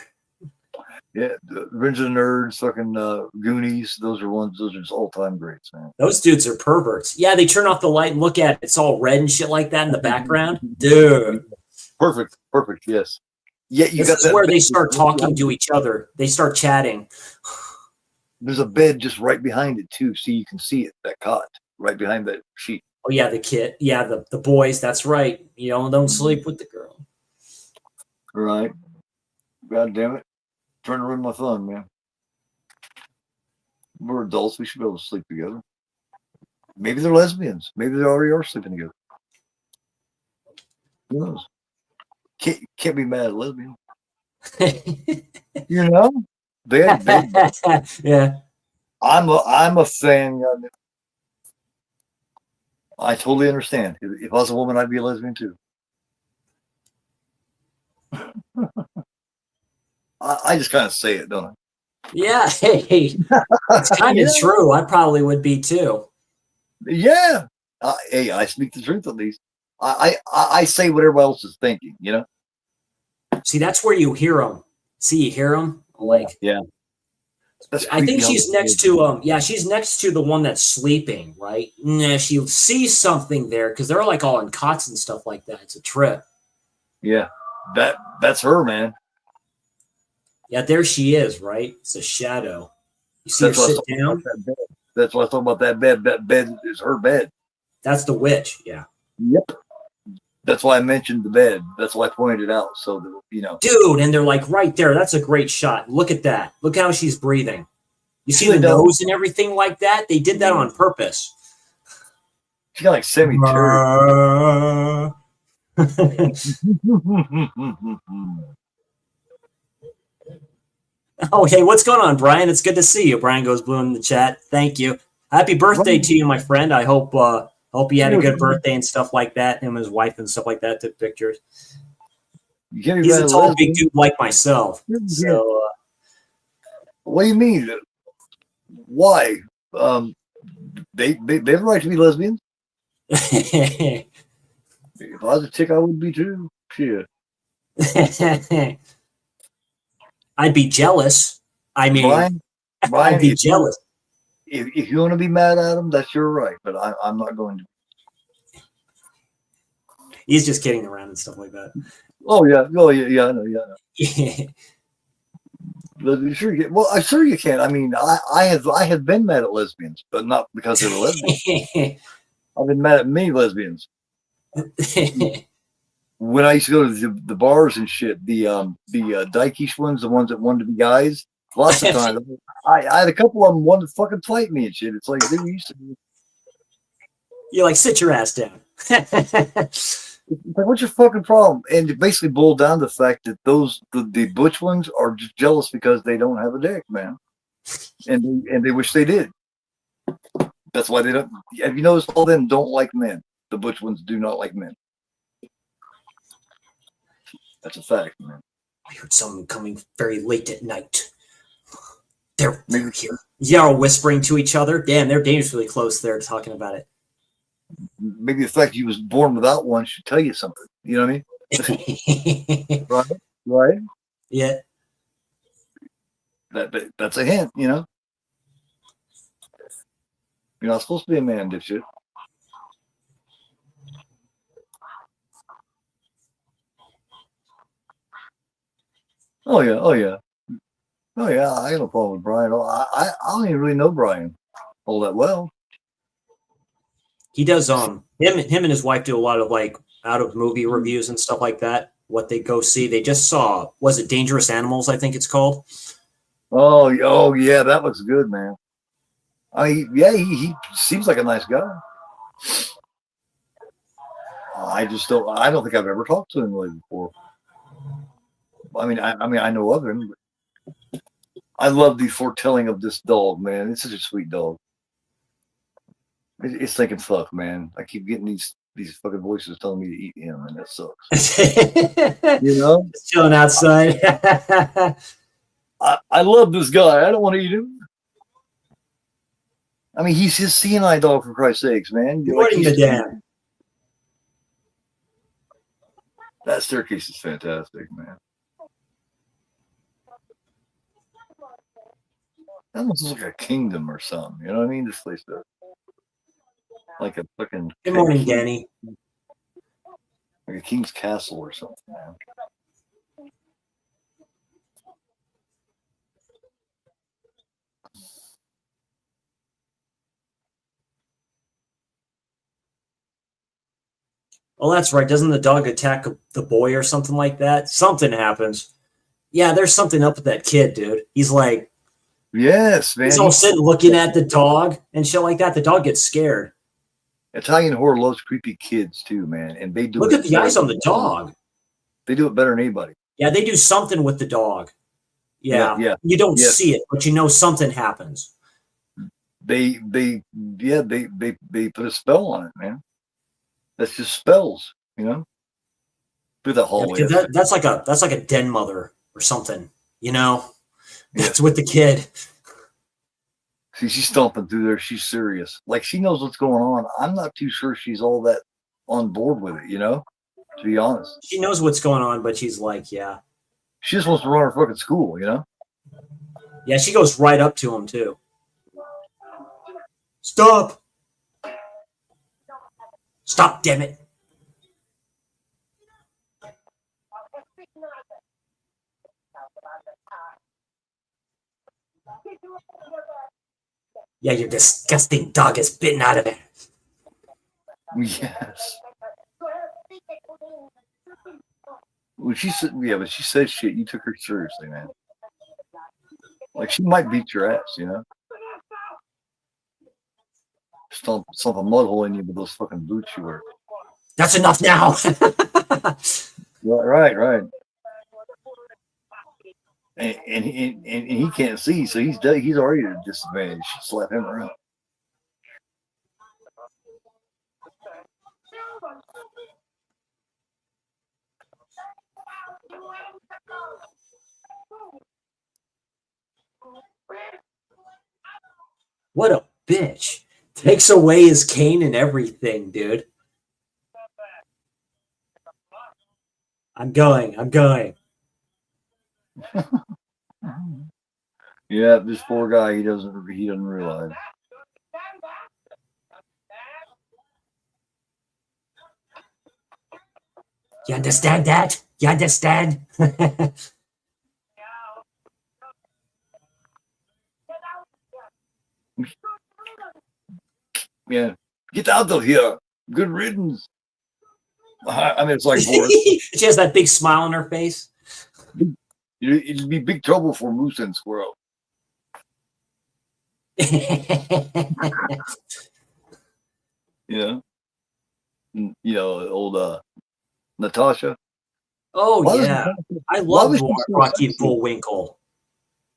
D: Yeah, Revenge of the Nerds, fucking Goonies. Those are just all-time greats, man.
C: Those dudes are perverts. Yeah, they turn off the light and look at it. It's all red and shit like that in the background. Dude.
D: Perfect. Yes. Yeah,
C: this is where they start talking to each other. They start chatting.
D: There's a bed just right behind it, too, so you can see it, that cot, right behind that sheet.
C: Oh, yeah, the kid. Yeah, the boys. That's right. You don't sleep with the girl.
D: Right. God damn it. Trying to ruin my fun, man. We're adults. We should be able to sleep together. Maybe they're lesbians. Maybe they already are sleeping together. Who knows? Can't be mad at lesbians. You know? They
C: yeah.
D: I'm a fan. I totally understand. If I was a woman, I'd be a lesbian too. I just kind of say it, don't I?
C: Yeah, hey, it's kind of true. I probably would be too.
D: Yeah. Hey, I speak the truth at least. I say what everybody else is thinking, you know?
C: See, that's where you hear them. See, you hear them? Like,
D: yeah.
C: I think she's next to she's next to the one that's sleeping, right? Nah, she sees something there because they're like all in cots and stuff like that. It's a trip.
D: Yeah, that's her, man.
C: Yeah, there she is, right? It's a shadow. You see her sit down?
D: That's what I thought about that bed. That bed is her bed.
C: That's the witch, yeah.
D: Yep. That's why I mentioned the bed. That's why I pointed it out. So that, you know.
C: Dude, and they're like right there. That's a great shot. Look at that. Look how she's breathing. You see the nose and everything like that? They did that on purpose.
D: She got like semi-terror.
C: Oh, hey, what's going on, Brian? It's good to see you. Brian goes blue in the chat. Thank you. Happy birthday to you, my friend. I hope you had a good birthday and stuff like that. Him and his wife and stuff like that took pictures. He's a tall, big dude like myself. So,
D: what do you mean? Why? They have a right to be lesbians. If I was a chick, I would be too. Shit.
C: I'd be jealous. I mean, I'd
D: Brian,
C: be jealous.
D: if you want to be mad at him, that's your right. But I'm not going to.
C: He's just kidding around and stuff like that.
D: Oh yeah, I know, yeah. Sure you can. Well, I'm sure you can. I mean, I have been mad at lesbians, but not because they were lesbians. I've been mad at many lesbians. When I used to go to the bars and shit, the dykish ones, the ones that wanted to be guys, lots of times I had a couple of them wanted to fucking fight me and shit. It's like, dude, we used to.
C: You're like, sit your ass down.
D: Like, what's your fucking problem? And it basically boiled down to the fact that the butch ones are just jealous because they don't have a dick, man, and they wish they did. That's why they don't. Have you noticed all of them don't like men? The butch ones do not like men. That's a fact, man.
C: I heard someone coming very late at night. They're here. Yeah, whispering to each other. Damn, they're dangerously close there talking about it.
D: Maybe the fact you was born without one should tell you something. You know what I mean? Right?
C: Yeah.
D: That's a hint, you know? You're not supposed to be a man, dipshit. Oh yeah. I got no problem with Brian. I don't even really know Brian all that well.
C: He does him and his wife do a lot of like out of movie reviews and stuff like that. What they go see. They just saw, was it Dangerous Animals, I think it's called.
D: Oh yeah, that looks good, man. He seems like a nice guy. I don't think I've ever talked to him really before. I mean I know of him, but I love the foretelling of this dog, man. It's such a sweet dog. It's thinking fuck, man. I keep getting these fucking voices telling me to eat him, and that sucks. You know?
C: Just chilling outside.
D: I love this guy. I don't want to eat him. I mean, he's his CNI dog, for Christ's sakes, man.
C: You're putting the damn.
D: That staircase is fantastic, man. That almost looks like a kingdom or something. You know what I mean? This place does. Like a fucking.
C: Good morning, Danny.
D: Like a king's castle or something, man.
C: Oh, that's right. Doesn't the dog attack the boy or something like that? Something happens. Yeah, there's something up with that kid, dude. He's like,
D: yes, man.
C: He's all sitting looking at the dog and shit like that. The dog gets scared.
D: Italian horror loves creepy kids too, man, and they do.
C: Look at the eyes on the dog.
D: They do it better than anybody.
C: Yeah, they do something with the dog. Yeah. You don't see it, but you know something happens.
D: They put a spell on it, man. That's just spells, you know. Through the hallway.
C: Yeah, that's like a den mother or something, you know. That's with the kid.
D: See, she's stomping through there. She's serious. Like, she knows what's going on. I'm not too sure she's all that on board with it, you know, to be honest.
C: She knows what's going on, but she's like, yeah.
D: She just wants to run her fucking school, you know?
C: Yeah, she goes right up to him, too. Stop. Stop, damn it. Yeah, your disgusting dog is bitten out of there.
D: Yes. Well, she said, but she said shit. You took her seriously, man. Like, she might beat your ass, you know? Stomp a mud hole in you with those fucking boots you wear.
C: That's enough now.
D: Right. And he can't see, so he's already at a disadvantage. Slap him around.
C: What a bitch. Takes away his cane and everything, dude. I'm going.
D: Yeah, this poor guy, he doesn't realize.
C: You understand that? You understand?
D: Yeah, get out of here. Good riddance. I mean, it's like Boris.
C: She has that big smile on her face.
D: It'd be big trouble for Moose and Squirrel. You know, old Natasha.
C: Oh yeah, I love Rocky and Bullwinkle.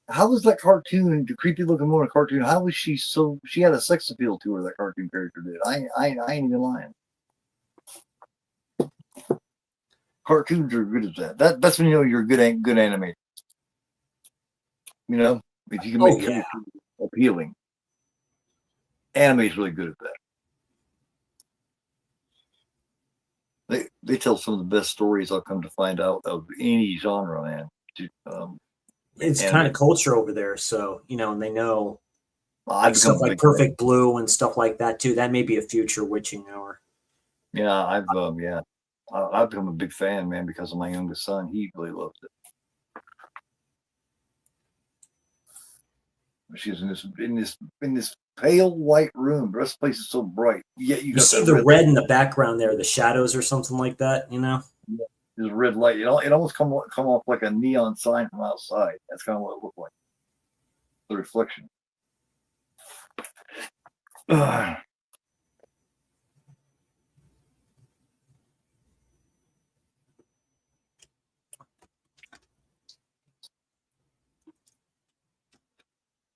D: How was that cartoon, the creepy looking woman cartoon? How was she so? She had a sex appeal to her. That cartoon character did. I ain't even lying. Cartoons are good at that. That's when you know you're a good animator. You know, if you can make characters appealing. Anime's really good at that. They tell some of the best stories I've come to find out of any genre, man.
C: It's kind of culture over there, so and they know
D: like
C: stuff like Perfect Blue and stuff like that too. That may be a future witching hour.
D: Yeah, I've become a big fan, man, because of my youngest son. He really loves it. She's in this pale white room. The rest of the place is so bright. Yet you
C: see the red in the background there, the shadows or something like that.
D: Yeah, there's red light. It almost come off like a neon sign from outside. That's kind of what it looked like. The reflection.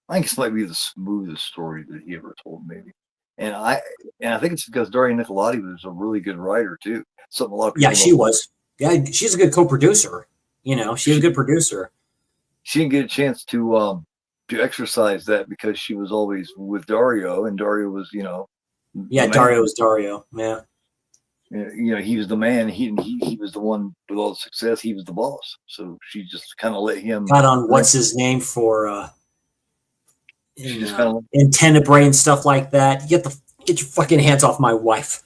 D: I think this might be the smoothest story that he ever told, maybe. And I think it's because Dario Nicolodi was a really good writer too. Something a lot of people
C: she was. Yeah, she's a good co-producer. She's a good producer.
D: She didn't get a chance to exercise that because she was always with Dario, and Dario was,
C: Dario was Dario. Yeah.
D: He was the man. He was the one with all the success. He was the boss. So she just kind of let him.
C: Got on what's his name for
D: in
C: Tenebrae stuff like that. Get your fucking hands off my wife.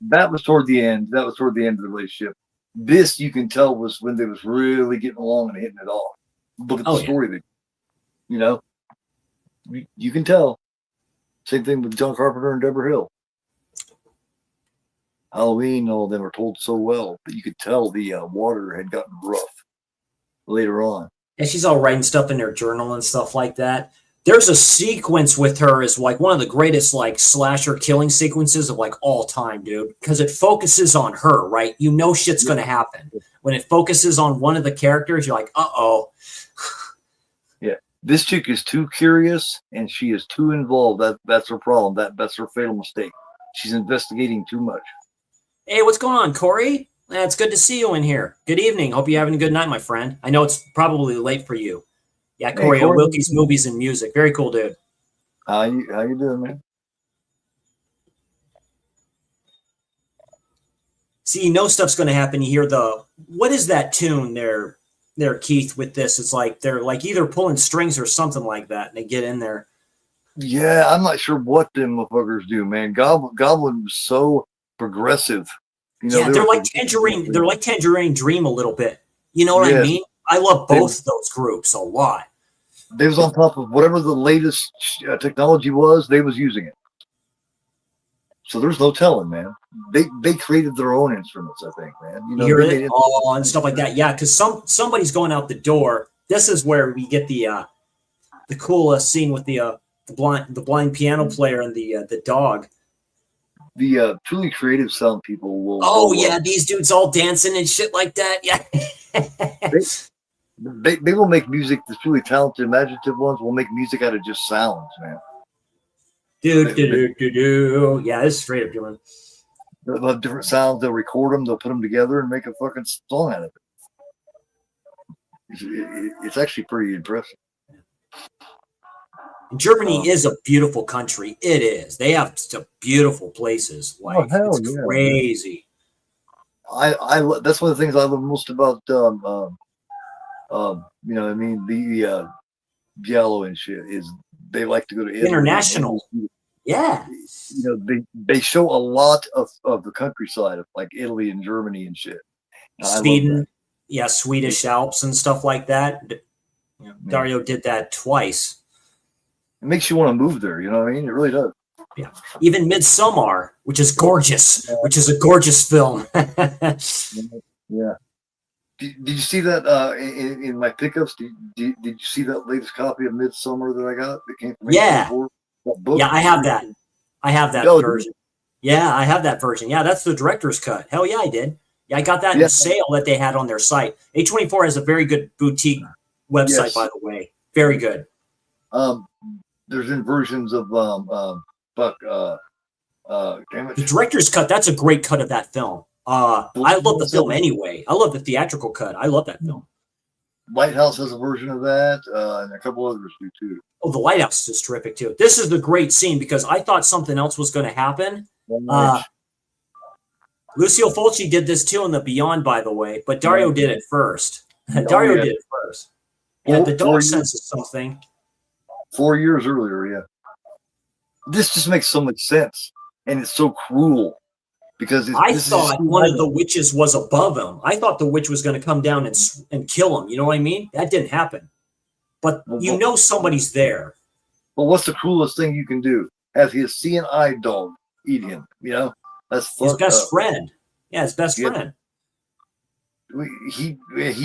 D: That was toward the end. That was toward the end of the relationship. This you can tell was when they was really getting along and hitting it off. Look at the story. You can tell. Same thing with John Carpenter and Deborah Hill. Halloween, all of them were told so well, but you could tell the water had gotten rough later on.
C: And she's all writing stuff in her journal and stuff like that. There's a sequence with her is like one of the greatest like slasher killing sequences of like all time, dude, because it focuses on her, right? Shit's going to happen. When it focuses on one of the characters, you're like, uh-oh.
D: Yeah. This chick is too curious and she is too involved. That's her problem. That's her fatal mistake. She's investigating too much.
C: Hey, what's going on, Corey? It's good to see you in here. Good evening. Hope you're having a good night, my friend. I know it's probably late for you. Yeah, Corey, Wilkie's Movies and Music. Very cool, dude.
D: How you doing, man?
C: See, stuff's going to happen. You hear what is that tune there, Keith, with this? It's like they're like either pulling strings or something like that, and they get in there.
D: Yeah, I'm not sure what them motherfuckers do, man. Goblin was so progressive.
C: They're like Tangerine. They're like Tangerine Dream a little bit. You know what I mean? I love both those groups a lot.
D: They was on top of whatever the latest technology was. They was using it. So there's no telling, man. They created their own instruments, I think, man.
C: You hear it? And stuff like that. Yeah, because somebody's going out the door. This is where we get the cool scene with the blind piano player and the dog.
D: The truly creative sound people will.
C: Oh yeah, these dudes all dancing and shit like that. Yeah.
D: They will make music. The truly talented, imaginative ones will make music out of just sounds, man.
C: Do. Yeah, it's straight up doing.
D: They'll have different sounds. They'll record them. They'll put them together and make a fucking song out of it. It's actually pretty impressive.
C: Germany is a beautiful country. It is. They have some beautiful places. Like
D: hell
C: it's
D: yeah,
C: crazy.
D: That's one of the things I love most about you know, I mean, the Giallo and shit is they like to go to Italy.
C: International. Yeah.
D: You know, they show a lot of the countryside of like Italy and Germany and shit. And
C: Sweden. Yeah, Swedish Alps and stuff like that.
D: Yeah.
C: Dario did that twice.
D: It makes you want to move there, you know what I mean? It really does.
C: Yeah. Even Midsommar, which is gorgeous, which is a gorgeous film.
D: Yeah. Did you see that in my pickups? Did you see that latest copy of Midsummer that I got that came from
C: Yeah.
D: That book?
C: Yeah, I have that. I have that version. Yeah, I have that version. Yeah, that's the director's cut. Hell yeah, I did. Yeah, I got that in sale that they had on their site. A24 has a very good boutique website, by the way. Very good.
D: There's inversions of damn it.
C: The director's cut, that's a great cut of that film. I love the film anyway. I love the theatrical cut. I love that film.
D: Lighthouse has a version of that, and a couple others do too.
C: Oh, The Lighthouse is terrific too. This is the great scene because I thought something else was going to happen. Lucio Fulci did this too in The Beyond, by the way, but Dario did it first. Dario did it first. Yeah, the dog senses something.
D: 4 years earlier, yeah. This just makes so much sense, and it's so cruel because
C: I thought one of the witches was above him. I thought the witch was going to come down and kill him. You know what I mean? That didn't happen. But you know somebody's there.
D: Well, what's the cruelest thing you can do? Have his seeing eye dog eat him? You know, that's
C: his best friend. Yeah, his best friend.
D: He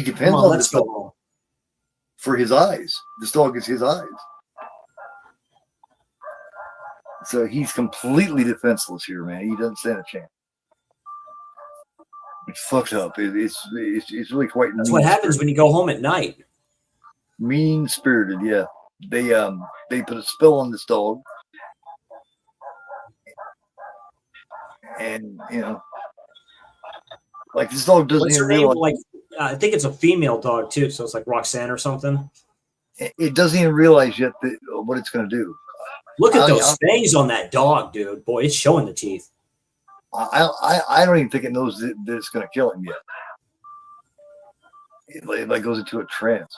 D: depends on this dog for his eyes. This dog is his eyes. So he's completely defenseless here, man. He doesn't stand a chance. It's fucked up. It's really quite.
C: That's what happens when you go home at night.
D: Mean spirited, yeah. They put a spell on this dog, and you know, like this dog doesn't even realize.
C: Like, I think it's a female dog too, so it's like Roxanne or something.
D: It doesn't even realize yet what it's going to do.
C: Look at those fangs on that dog, dude. Boy, it's showing the teeth.
D: I don't even think it knows that it's going to kill him yet. It like goes into a trance.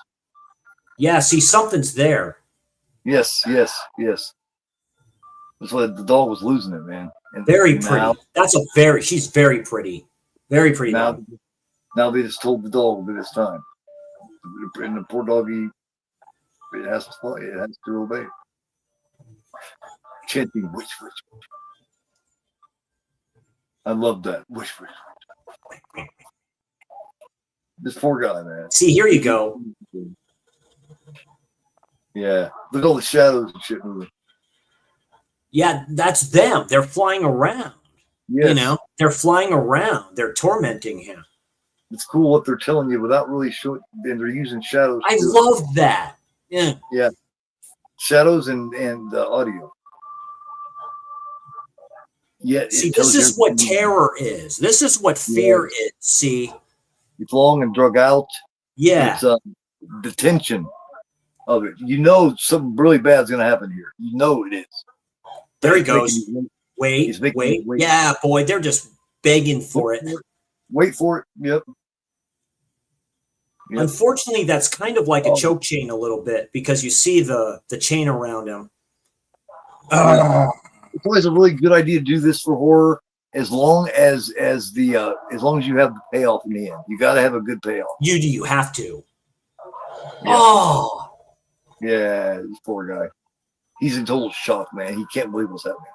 C: Yeah, see, something's there.
D: Yes. That's why the dog was losing it, man. And
C: very pretty. She's very pretty. Very pretty.
D: Now they just told the dog that it's time. And the poor doggy, it has to obey. Chanting wish. I love that. Wish. This poor guy, man.
C: See, here you go.
D: Yeah. Look at all the shadows and shit moving.
C: Yeah, that's them. They're flying around.
D: Yes.
C: You know, they're flying around. They're tormenting him.
D: It's cool what they're telling you without really showing, and they're using shadows.
C: I love that. Yeah.
D: Yeah. Shadows and audio. Yeah.
C: See, this is what terror is. This is what fear is. See,
D: it's long and drug out.
C: Yeah.
D: It's the tension of it. You know something really bad is going to happen here. You know it is.
C: There he goes. Wait. Yeah, boy, they're just begging for it.
D: Wait for it. Yep.
C: Unfortunately, that's kind of like a choke chain a little bit because you see the chain around him.
D: It's always a really good idea to do this for horror, as long as you have the payoff in the end. You got to have a good payoff.
C: You have to. Yeah.
D: Oh, yeah, this poor guy. He's in total shock, man. He can't believe what's happening.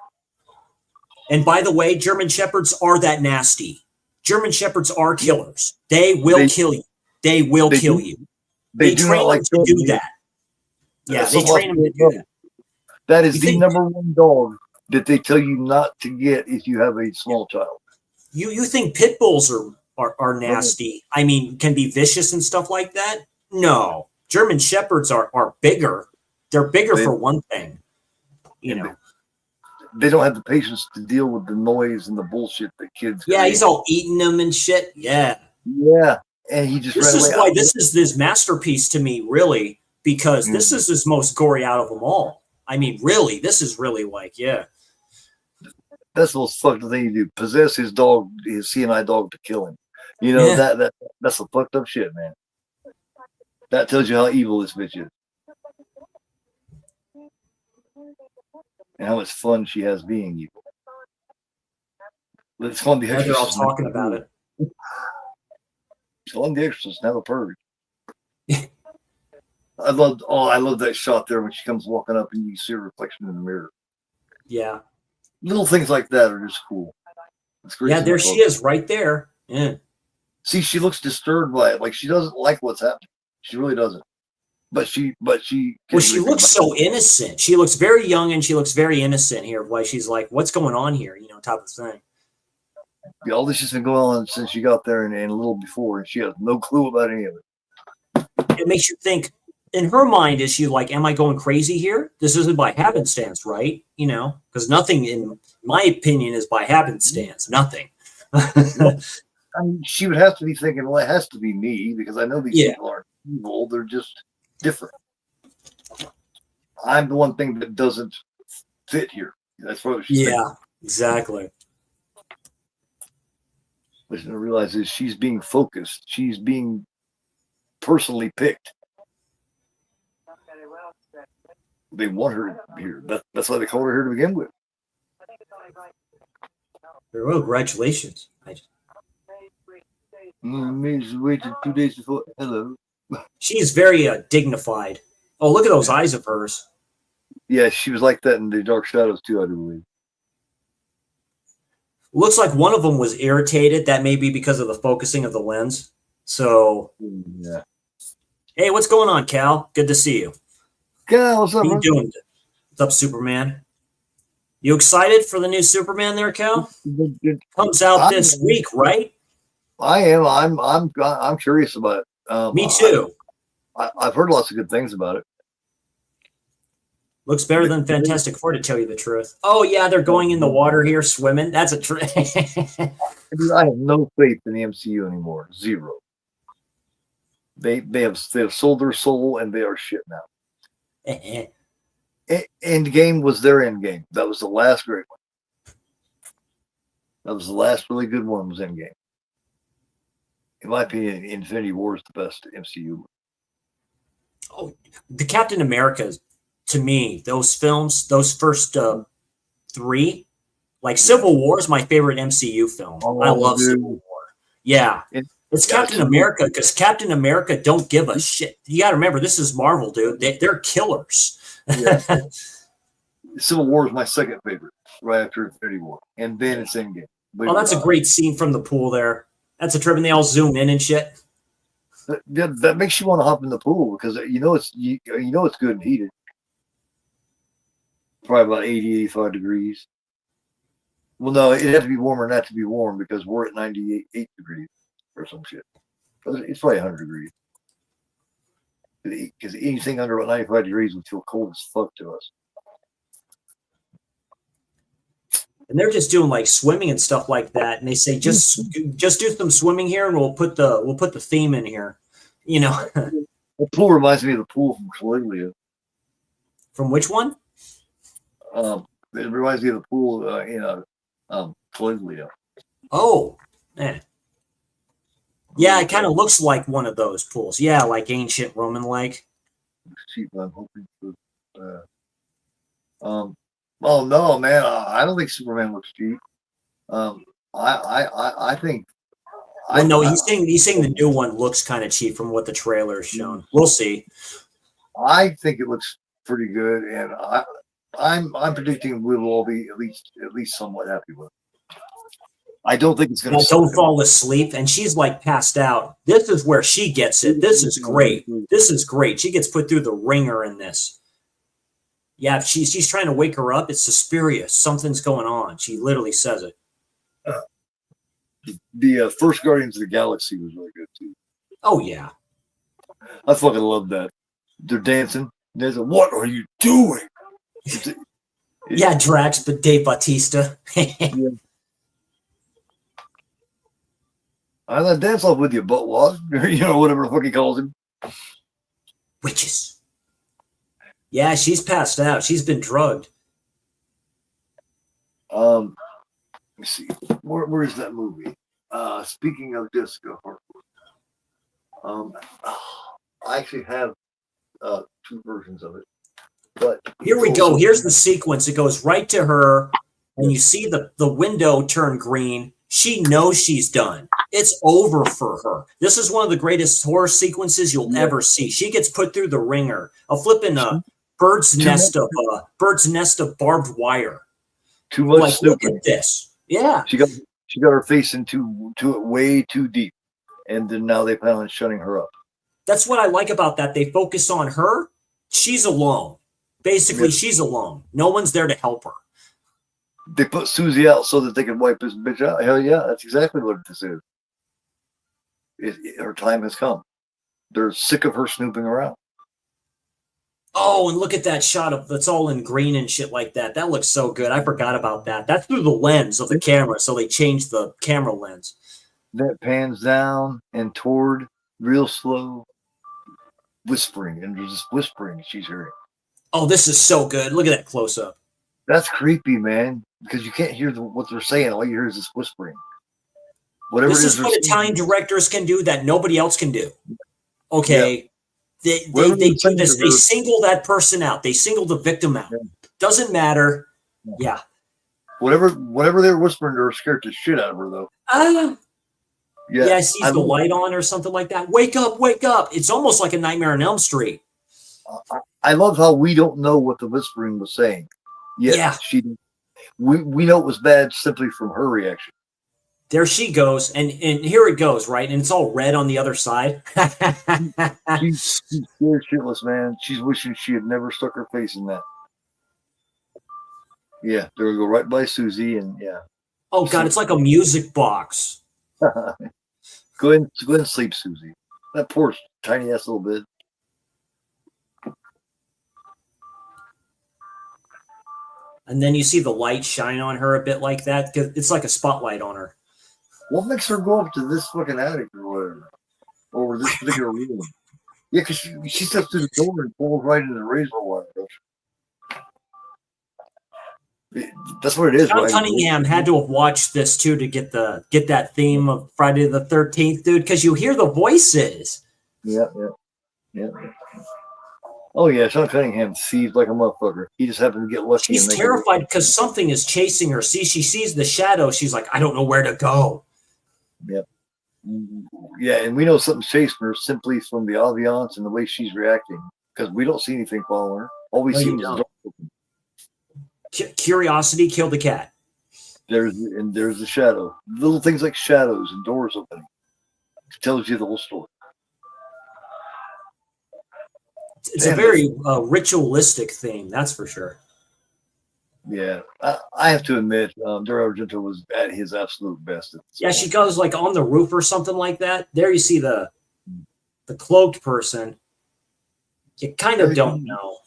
C: And by the way, German Shepherds are that nasty. German Shepherds are killers. They will kill you. They will kill you. They train them to do that. Yeah, they train them to do that.
D: That is the number one dog that they tell you not to get if you have a small child.
C: You think pit bulls are nasty? I mean, can be vicious and stuff like that? No. German Shepherds are bigger. They're bigger for one thing. You know.
D: They don't have the patience to deal with the noise and the bullshit that kids create.
C: He's all eating them and shit. Yeah.
D: Yeah. And he just
C: this is why this is this masterpiece to me, really, because this is his most gory out of them all. I mean, really, this is really like, yeah.
D: That's the most fucked up thing you do. Possess his dog, his CNI dog, to kill him. You know,
C: Yeah.
D: that's some fucked up shit, man. That tells you how evil this bitch is. And how much fun she has being evil. Let's go on The
C: Now they're all
D: Exorcist.
C: talking about it.
D: It's on The Exorcist, now The Purge. I love that shot there when she comes walking up and you see her reflection in the mirror.
C: Yeah.
D: Little things like that are just cool. It's great.
C: Yeah, there she is right there. Yeah.
D: See, she looks disturbed by it. Like she doesn't like what's happening. She really doesn't. But she.
C: Well, she looks so innocent. She looks very young and she looks very innocent here. Why she's like, what's going on here? You know, type of thing.
D: Yeah, all this has been going on since she got there and a little before, and she has no clue about any of it.
C: It makes you think, in her mind, is she like, am I going crazy here? This isn't by happenstance, right? You know, because nothing, in my opinion, is by happenstance. Nothing.
D: I mean, she would have to be thinking, well, it has to be me because I know these people aren't evil. They're just different. I'm the one thing that doesn't fit here. That's what she's thinking.
C: Exactly.
D: What she realizes she's being focused. She's being personally picked. They want her here. That's why they called her here to begin with.
C: Well, congratulations.
D: Waited 2 days before. Hello.
C: She's very dignified. Oh, look at those eyes of hers.
D: Yeah, she was like that in The Dark Shadows too, I do believe.
C: Looks like one of them was irritated. That may be because of the focusing of the lens. So,
D: yeah.
C: Hey, what's going on, Cal? Good to see you.
D: Cal, what's up?
C: How you doing? What's up, Superman? You excited for the new Superman there, Cal? Comes out this week, right?
D: I am. I'm curious about it.
C: Me too.
D: I've heard lots of good things about it.
C: Looks better than Fantastic Four, to tell you the truth. Oh yeah, they're going in the water here, swimming. That's a trick.
D: I have no faith in the MCU anymore. Zero. They have sold their soul and they are shit now. Endgame was their Endgame. That was the last great one. That was the last really good one. Was Endgame. In my opinion, Infinity War is the best MCU.
C: Oh, the Captain America, to me, those films, those first three, like Civil War is my favorite MCU film. I love Civil War. Yeah. It's Captain America because Captain America don't give a shit. You got to remember, this is Marvel, dude. They're killers.
D: Yeah. Civil War is my second favorite, right after Infinity War. And then it's Endgame.
C: Oh, that's a great scene from the pool there. That's a trip, and they all zoom in and shit.
D: That makes you want to hop in the pool because you know it's good and heated. Probably about 80, 85 degrees. Well, no, it'd have to be warmer than that to be warm because we're at 98 degrees or some shit. It's probably 100 degrees. Because anything under about 95 degrees would feel cold as fuck to us.
C: And they're just doing like swimming and stuff like that. And they say just do some swimming here, and we'll put the theme in here. You know,
D: the pool reminds me of the pool from Caligula.
C: From which one?
D: It reminds me of the pool in Caligula.
C: Oh, man. Yeah, it kind of looks like one of those pools. Yeah, like ancient Roman like.
D: Cheap, I'm hoping for. Oh no, man! I don't think Superman looks cheap. I think.
C: Well, no, he's saying the new one looks kind of cheap from what the trailer is shown. We'll see.
D: I think it looks pretty good, and I'm predicting we will all be at least somewhat happy with it. I don't think it's going to.
C: Don't fall asleep, and she's like passed out. This is where she gets it. This is great. This is great. She gets put through the ringer in this. Yeah, she's trying to wake her up. It's Suspiria. Something's going on. She literally says it.
D: The first Guardians of the Galaxy was really good too.
C: Oh yeah,
D: I fucking love that. They're dancing. There's a what are you doing?
C: Yeah, Drax, but Dave Bautista.
D: Yeah. I let dance off with you, but what? You know, whatever the fuck he calls him.
C: Witches. Yeah, she's passed out. She's been drugged.
D: Let me see. Where is that movie? Speaking of Jessica Harper, I actually have two versions of it. But
C: here we go. Here's the sequence. It goes right to her, and you see the window turn green. She knows she's done. It's over for her. This is one of the greatest horror sequences you'll ever see. She gets put through the ringer. A flipping bird's nest of barbed wire.
D: Too much
C: like,
D: snooping.
C: Look at this. Yeah.
D: She got her face into it way too deep, and then now they plan on shutting her up.
C: That's what I like about that. They focus on her. She's alone. Basically, she's alone. No one's there to help her.
D: They put Susie out so that they can wipe this bitch out. Hell yeah, that's exactly what this is. Her time has come. They're sick of her snooping around.
C: Oh, and look at that shot of that's all in green and shit like that. That looks so good. I forgot about that. That's through the lens of the camera, so they changed the camera lens.
D: That pans down and toward, real slow, whispering, and there's this whispering she's hearing.
C: Oh, this is so good. Look at that close up.
D: That's creepy, man, because you can't hear what they're saying. All you hear is this whispering. Whatever
C: this is what Italian directors can do that nobody else can do. Okay. Yeah. They do this. They single that person out. They single the victim out. Yeah. Doesn't matter. Yeah.
D: Whatever they're whispering to her scared the shit out of her, though.
C: Yeah, I see the light on or something like that. Wake up, wake up. It's almost like a Nightmare on Elm Street.
D: I love how we don't know what the whispering was saying. Yeah. We know it was bad simply from her reaction.
C: There she goes, and here it goes, right? And it's all red on the other side.
D: She's scared shitless, man. She's wishing she had never stuck her face in that. Yeah, they're gonna go right by Susie, and yeah.
C: Oh God, it's like a music box.
D: Go ahead and sleep, Susie. That poor tiny ass little bit.
C: And then you see the light shine on her a bit like that. It's like a spotlight on her.
D: What makes her go up to this fucking attic or whatever? Or this particular room? Yeah, because she steps through the door and falls right into the razor wire. That's what it is,
C: John
D: right?
C: Cunningham had to have watched this too to get that theme of Friday the 13th, dude, because you hear the voices.
D: Yeah. Oh yeah, Sean Cunningham sees like a motherfucker. He just happened to get lucky.
C: She's terrified because something is chasing her. See, she sees the shadow. She's like, I don't know where to go.
D: Yep. Yeah, and we know something's chasing her simply from the ambiance and the way she's reacting, because we don't see anything following her. All we see is the door open.
C: Curiosity killed the cat.
D: There's the shadow. Little things like shadows and doors opening. It tells you the whole story.
C: It's a very ritualistic theme, that's for sure.
D: Yeah, I have to admit, Dario Argento was at his absolute best.
C: Yeah, she goes like on the roof or something like that. There you see the cloaked person. You kind of don't know.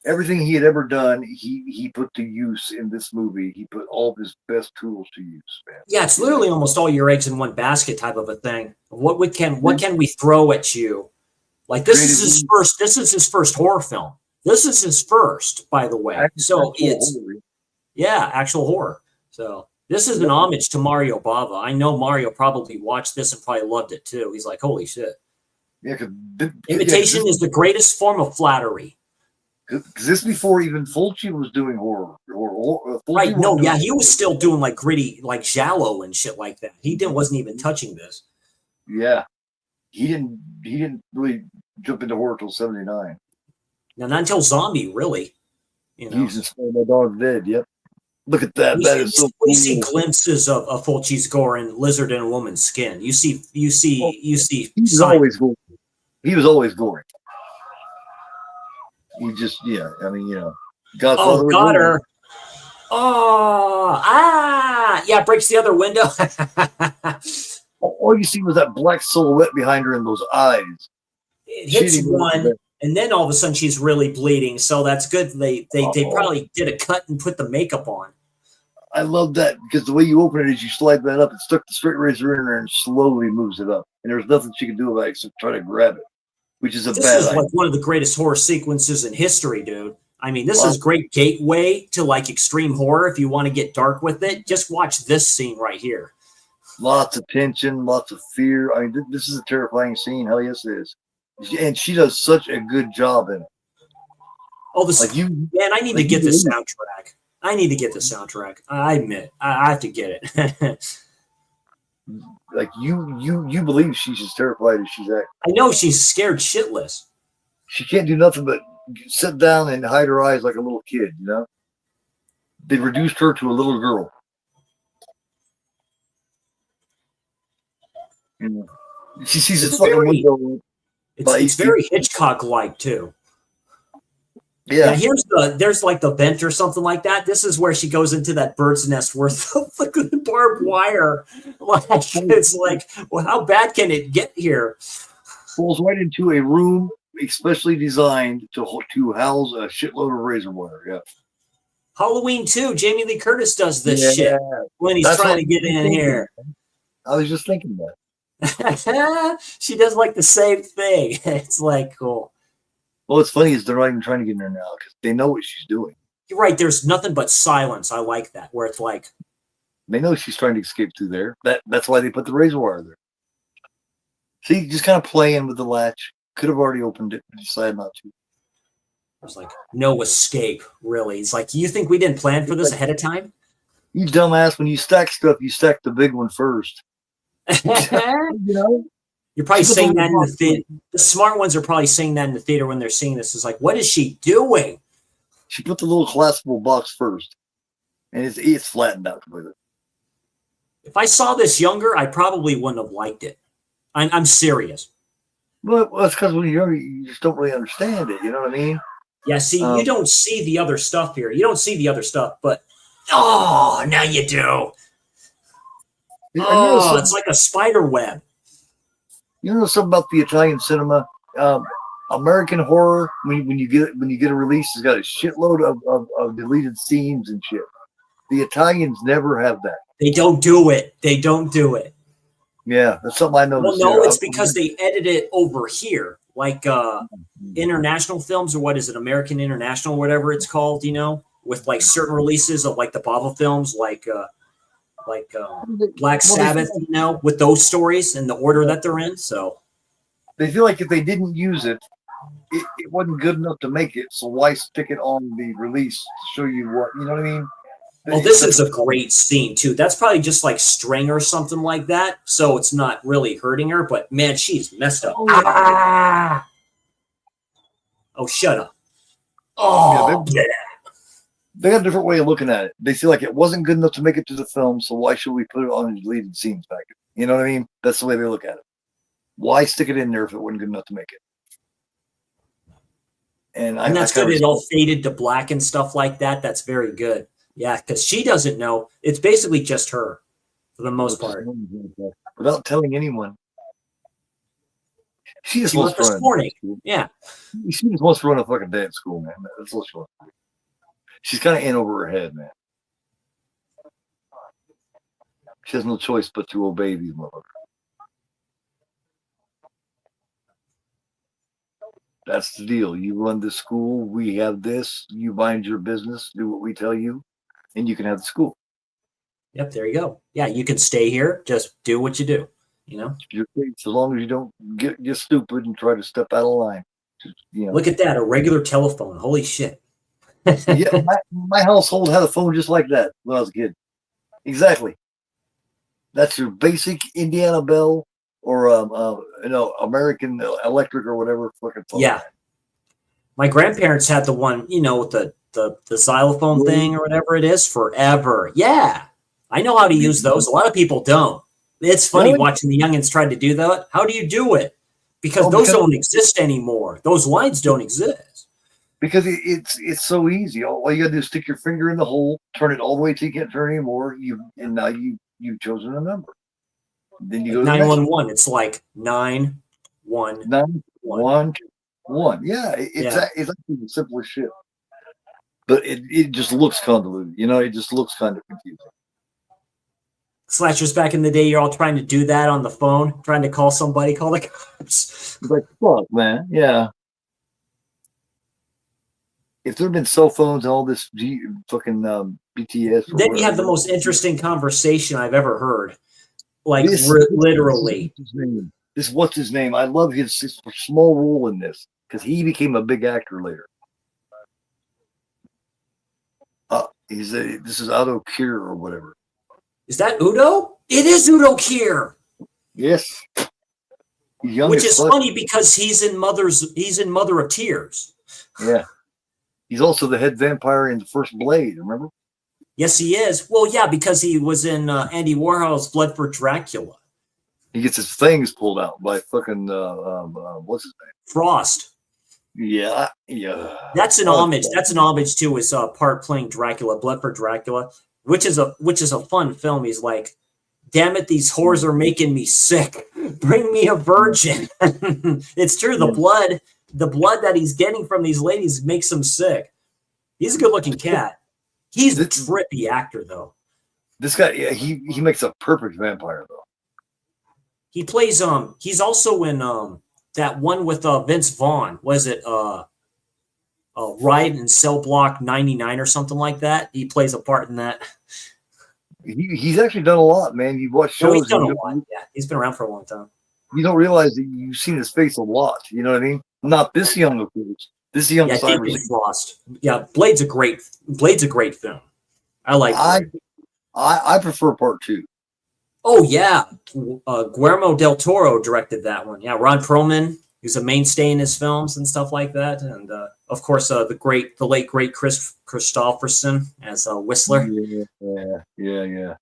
D: Everything he had ever done, he put to use in this movie. He put all of his best tools to use, man.
C: Yeah, it's literally almost all your eggs in one basket type of a thing. What can we throw at you? Like this is his first horror film. This is his first, by the way. So it's actual horror. So this is an homage to Mario Bava. I know Mario probably watched this and probably loved it too. He's like, holy shit.
D: Yeah,
C: imitation is the greatest form of flattery.
D: Because this before even Fulci was doing horror.
C: Right? No, yeah, he was still doing like gritty, like giallo and shit like that. He wasn't even touching this.
D: Yeah, he didn't really jump into horror till '79.
C: Now, not until Zombie, really. You know,
D: he's inspired by Dawn of the Dead. Yep. Look at that. That is so cool.
C: We see glimpses of Fulci's gore and lizard in a woman's skin. You see. He was
D: always gory. He was always gory. He just, I mean, Godfather.
C: Oh, got her. Oh, yeah, breaks the other window.
D: All you see was that black silhouette behind her and those eyes.
C: It hits one, and then all of a sudden she's really bleeding. So that's good. They probably did a cut and put the makeup on.
D: I love that because the way you open it is you slide that up and stuck the straight razor in there and slowly moves it up. And there's nothing she can do about it except try to grab it. which is a
C: This
D: bad
C: is
D: idea.
C: like one of the greatest horror sequences in history, dude. I mean, this is great gateway to like extreme horror. If you want to get dark with it, just watch this scene right here.
D: Lots of tension, lots of fear. I mean, this is a terrifying scene. Hell yes, it is. And she does such a good job in it.
C: Oh, this
D: Like you,
C: man, I need
D: like
C: to get
D: you
C: the
D: believe.
C: soundtrack. I need to get the soundtrack. I admit, I have to get it.
D: Like you believe she's as terrified as she's acting.
C: I know she's scared shitless.
D: She can't do nothing but sit down and hide her eyes like a little kid. You know, they reduced her to a little girl. You know, she sees this
C: It's
D: fucking
C: very-
D: window.
C: It's very Hitchcock-like too.
D: Yeah,
C: There's like the vent or something like that. This is where she goes into that bird's nest worth of fucking barbed wire. Like it's like, well, how bad can it get here?
D: falls right into a room especially designed to house a shitload of razor wire. Yeah.
C: Halloween 2, Jamie Lee Curtis does this
D: Yeah.
C: shit when he's
D: That's
C: trying
D: what
C: to get
D: I'm
C: in
D: thinking.
C: here.
D: I was just thinking that.
C: She does like the same thing. It's like cool.
D: Well, it's funny is they're not even trying to get in there now because they know what she's doing.
C: You're right. There's nothing but silence. I like that. Where it's like,
D: They know she's trying to escape through there. That's why they put the razor wire there. See, just kind of playing with the latch. Could have already opened it, but decided not to.
C: there's like no escape. Really, it's like you think we didn't plan for this ahead of time?
D: You dumbass! When you stack stuff, you stack the big one first. You know.
C: You're probably
D: She was
C: saying
D: on
C: that in the
D: box.
C: theater. The smart ones are probably saying that in the theater when they're seeing this. Is like, what is she doing?
D: She put the little collapsible box first, and it's flattened out with it.
C: If I saw this younger, I probably wouldn't have liked it. I'm serious.
D: Well, it's because when you're younger, you just don't really understand it. You know what I mean?
C: Yeah, see, you
D: Um,
C: don't see the other stuff here. You don't see the other stuff, but oh, now you do. Oh, it's like a spider web.
D: You know something about the Italian cinema? American horror, when you get a release, it's got a shitload of deleted scenes and shit. The Italians never have that.
C: They don't do it. They don't do it.
D: Yeah, that's something I
C: Well,
D: noticed.
C: no,
D: there.
C: it's because they edit it over here, like international films, or what is it, American International, whatever it's called, you know, with like certain releases of like the Bible films, like Black Sabbath, you know, with those stories and the order that they're in. So
D: they feel like if they didn't use it, it wasn't good enough to make it. So why stick it on the release to show you what you know what I mean?
C: well, this is a great scene too. That's probably just like string or something like that. So it's not really hurting her, but man, she's messed up. Ah! Oh, shut up. Oh, yeah,
D: They got a different way of looking at it. They feel like it wasn't good enough to make it to the film, so why should we put it on the deleted scenes package? You know what I mean? That's the way they look at it. Why stick it in there if it wasn't good enough to make it? And
C: that's good. It all faded to black and stuff like that. That's very good. Yeah, because she doesn't know. It's basically just her for the most part.
D: Without telling anyone. She just
C: She
D: wants
C: went
D: to
C: this
D: run.
C: morning. Yeah.
D: She just wants to run a fucking day at school, man. That's what she wants to do. She's kind of in over her head, man. She has no choice but to obey these motherfuckers. That's the deal. You run this school. We have this. You mind your business. Do what we tell you, and you can have the school.
C: Yep, there you go. Yeah, you can stay here. Just do what you do. You know?
D: You're safe as long as you don't get stupid and try to step out of line. Just, you know.
C: Look at that. A regular telephone. Holy shit.
D: Yeah, my household had a phone just like that when I was a kid. Exactly. That's your basic Indiana Bell or American Electric or whatever fucking phone.
C: Yeah. My grandparents had the one, you know, with the xylophone thing or whatever it is forever. Yeah. I know how to use those. A lot of people don't. It's funny
D: Really?
C: watching the youngins try to do that. How do you do it? Because those don't exist anymore. Those lines don't exist.
D: Because it's so easy. All you gotta do is stick your finger in the hole, turn it all the way till you can't turn anymore. And now you've chosen a number. Then you go to
C: 911. It's like 911.
D: 911. Yeah, it's actually the simplest shit. But it just looks convoluted. You know, it just looks kind of confusing.
C: Slashers back in the day, you're all trying to do that on the phone, trying to call somebody, call the cops.
D: It's like, fuck, man. Yeah. If there had been cell phones and all this fucking BTS, or
C: Then you have the
D: whatever,
C: most interesting conversation I've ever heard. Like,
D: this
C: literally.
D: This what's his name? I love his small role in this because he became a big actor later. This is Otto Kier or whatever.
C: Is that Udo? It is Udo Kier.
D: Yes. Young
C: Which
D: as
C: is
D: fuck.
C: funny because he's in Mother of Tears.
D: Yeah. He's also the head vampire in the first Blade, remember?
C: Yes, he is. Well, yeah, because he was in Andy Warhol's Blood for Dracula.
D: He gets his fangs pulled out by fucking what's his name?
C: Frost.
D: Yeah.
C: That's an homage. That's an homage to his part playing Dracula, Blood for Dracula, which is a fun film. He's like, damn it, these whores are making me sick. Bring me a virgin. It's true. The blood that he's getting from these ladies makes him sick. He's a good looking cat. He's a trippy actor though.
D: This guy, yeah, he makes a perfect vampire though.
C: He plays he's also in that one with Vince Vaughn. Was it Riot in Cell Block 99 or something like that? He plays a part in that.
D: He's actually done a lot, man. You watch shows.
C: No, he's done a lot. Yeah, he's been around for a long time.
D: You don't realize that you've seen his face a lot. You know what I mean? Not this young of course. This young
C: David Frost. Yeah, Blade's a great film. I like.
D: I prefer part 2.
C: Oh yeah, Guillermo del Toro directed that one. Yeah, Ron Perlman, who's a mainstay in his films and stuff like that, and of course the late great Chris Christopherson as Whistler.
D: Yeah.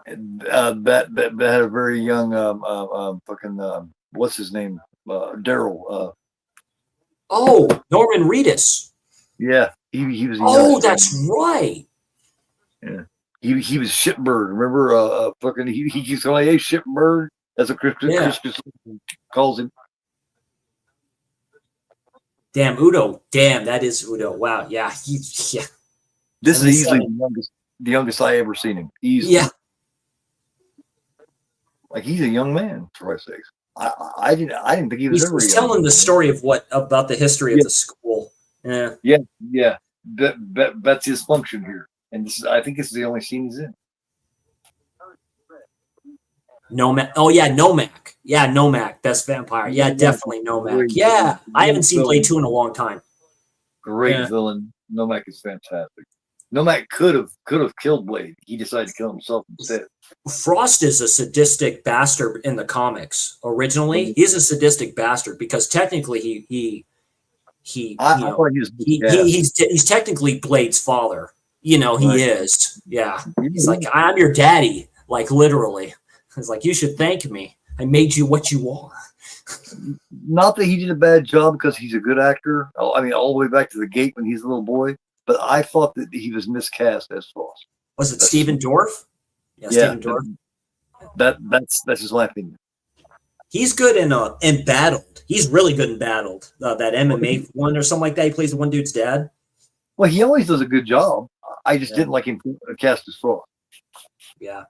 D: That had a very young fucking what's his name? Daryl.
C: Norman Reedus.
D: Yeah, he was.
C: That's right.
D: Yeah. He was Shipbird. Remember, fucking he keeps calling, "Hey, Shipbird." That's what Chris calls him.
C: Damn, Udo. Damn, that is Udo. Wow. Yeah. Yeah.
D: This is easily the youngest I ever seen him. Easily.
C: Yeah.
D: Like he's a young man, for Christ's sakes. I didn't think he was ever.
C: He's telling the story of about the history of the school. Yeah.
D: Yeah. That's his function here. And I think this is the only scene he's in.
C: Nomak. Oh yeah, Nomak. Yeah, Nomak, best vampire. Yeah, definitely Nomak. Yeah, I haven't seen Blade 2 in a long time.
D: Great villain. Nomak is fantastic. Nomak could have killed Blade. He decided to kill himself instead. Frost
C: is a sadistic bastard in the comics. Originally, he's a sadistic bastard because technically he's technically Blade's father. You know, he is. Yeah. He's like, I'm your daddy. Like, literally. He's like, you should thank me. I made you what you are.
D: Not that he did a bad job because he's a good actor. I mean, all the way back to the gate when he's a little boy. But I thought that he was miscast as Frost.
C: Was it Stephen Dorff? Yeah, Stephen Dorff.
D: That's his opinion.
C: He's good in Battled. He's really good in Battled. That MMA one or something like that. He plays the one dude's dad.
D: Well, he always does a good job. I just didn't like him cast as Frost.
C: Yeah.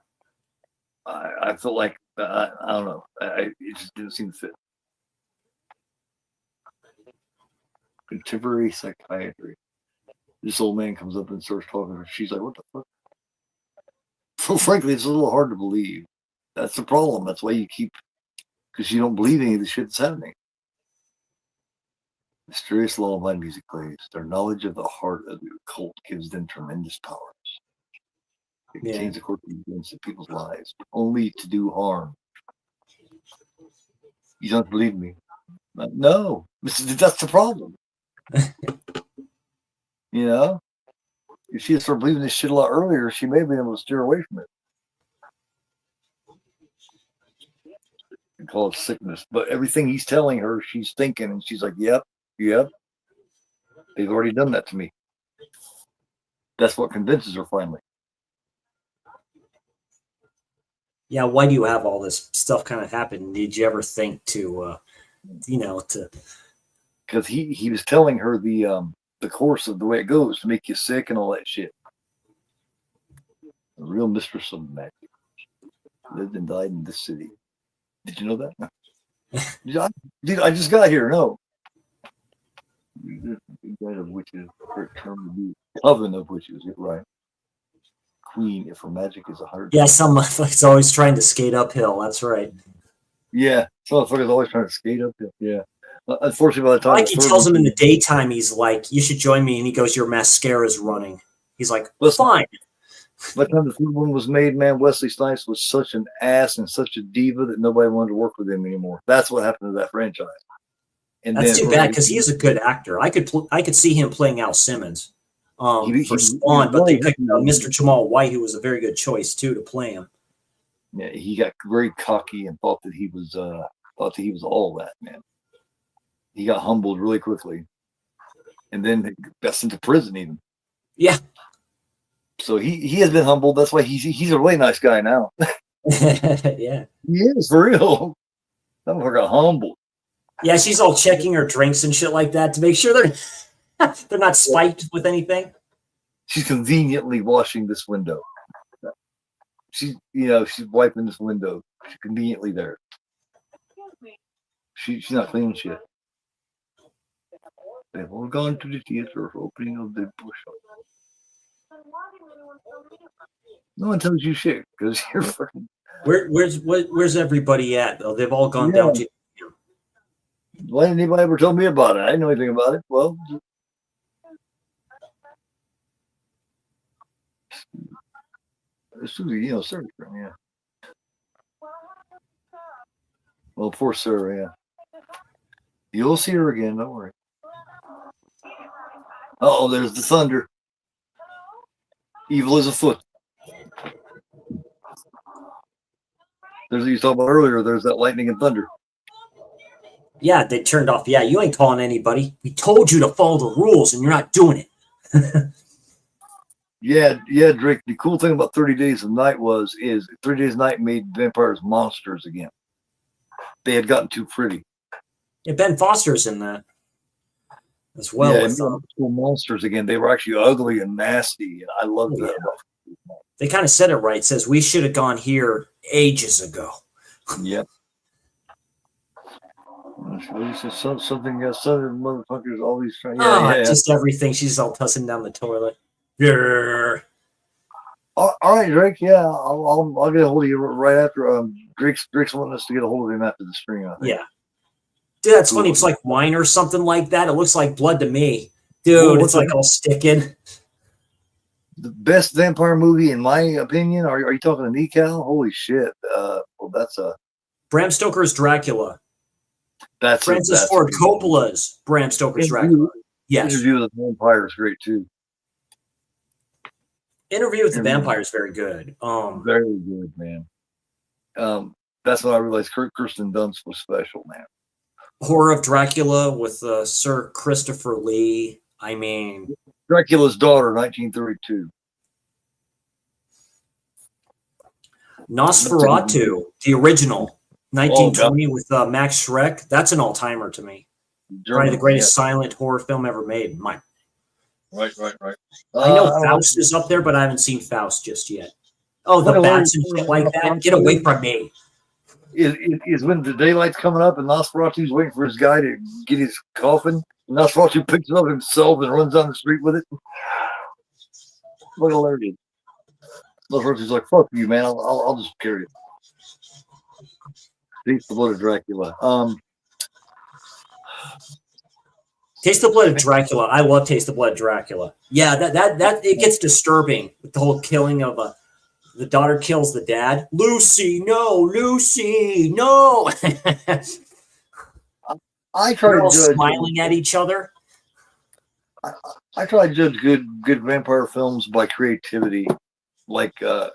D: I felt like, I don't know. It just didn't seem to fit. Contemporary psychiatry. This old man comes up and starts talking to her. She's like, what the fuck? So frankly, it's a little hard to believe. That's the problem. That's why because you don't believe any of the shit that's happening. Mysterious lullaby music plays. Their knowledge of the heart of the occult gives them tremendous powers. It contains a course of events in people's lives, only to do harm. You don't believe me? No, that's the problem. You know, if she had started believing this shit a lot earlier, she may have been able to steer away from it. You call it sickness, but everything he's telling her, she's thinking, and she's like, "Yep, they've already done that to me." That's what convinces her finally.
C: Yeah, why do you have all this stuff kind of happen? Did you ever think to?
D: Because he was telling her the course of the way it goes to make you sick and all that shit. A real mistress of magic. lived and died in this city. Did you know that? Dude, I just got here. No. Guide of witches, coven of witches. You're right. Queen, if her magic is 100.
C: Yeah, some motherfucker's always trying to skate uphill. That's right.
D: Yeah, some motherfucker's always trying to skate up there. Yeah. Unfortunately, by the time
C: Like he tells him in the daytime, he's like, "You should join me," and he goes, "Your mascara's running." He's like, "Fine."
D: By the time the third one was made, man, Wesley Snipes was such an ass and such a diva that nobody wanted to work with him anymore. That's what happened to that franchise. And
C: that's too bad because he is a good actor. I could see him playing Al Simmons for Spawn, but they picked Mr. Jamal White, who was a very good choice too to play him.
D: Yeah, he got very cocky and thought that he was all that, man. He got humbled really quickly, and then got sent to prison even.
C: Yeah.
D: So he has been humbled. That's why he's a really nice guy now.
C: Yeah.
D: He is for real. That motherfucker got humbled.
C: Yeah, she's all checking her drinks and shit like that to make sure they're not spiked with anything.
D: She's conveniently washing this window. She's wiping this window. She's conveniently there. She's not cleaning shit. They've all gone to the theater for opening of the push-up. No one tells you shit because you're fucking.
C: Where's everybody at though? They've all gone down to.
D: Why didn't anybody ever tell me about it? I didn't know anything about it. Well, Susie, Sarah, yeah. Well, poor Sarah, yeah. You'll see her again. Don't worry. Oh, there's the thunder. Evil is afoot. There's what you talked about earlier. There's that lightning and thunder.
C: Yeah, they turned off. Yeah, you ain't calling anybody. We told you to follow the rules, and you're not doing it.
D: Yeah, Drake. The cool thing about 30 Days of Night is 30 Days of Night made vampires monsters again. They had gotten too pretty.
C: Yeah, Ben Foster's in that as well.
D: Yeah, monsters again. They were actually ugly and nasty, and I loved that.
C: Yeah. They kind of said it right. It says we should have gone here ages ago.
D: Yep. Something else. Southern motherfuckers always trying. Yeah.
C: Just everything. She's all tussing down the toilet. Yeah.
D: All right, Drake. Yeah, I'll get a hold of you right after. Drake's wanting us to get a hold of him after the stream. I think.
C: Yeah. Dude, that's funny. It's like wine or something like that. It looks like blood to me. Dude, it's like all sticking.
D: The best vampire movie, in my opinion. Are you talking to me, Cal? Holy shit. Well, that's
C: Bram Stoker's Dracula.
D: That's
C: Francis Ford Coppola's Bram Stoker's Dracula. Yes.
D: Interview with the Vampire is great too.
C: Interview with the Vampire is very good.
D: Very good, man. That's when I realized Kirsten Dunst was special, man.
C: Horror of Dracula with Sir Christopher Lee. I mean,
D: Dracula's Daughter, 1932.
C: Nosferatu, the original, 1920 with Max Schreck. That's an all-timer to me. Probably the greatest silent horror film ever made. Right. I know Faust is up there, but I haven't seen Faust just yet. Oh, the bats and shit like that. Get away from me.
D: Is when the daylight's coming up and Nosferatu's waiting for his guy to get his coffin. And Nosferatu picks it up himself and runs down the street with it. What hilarious. Nosferatu's like, fuck you, man. I'll just carry it. Taste the Blood of Dracula.
C: Taste the Blood of Dracula. I love Taste the Blood of Dracula. Yeah, that it gets disturbing with the whole killing of the daughter kills the dad. Lucy, no.
D: I try to judge
C: smiling at each other.
D: I try to judge good vampire films by creativity. Like
C: look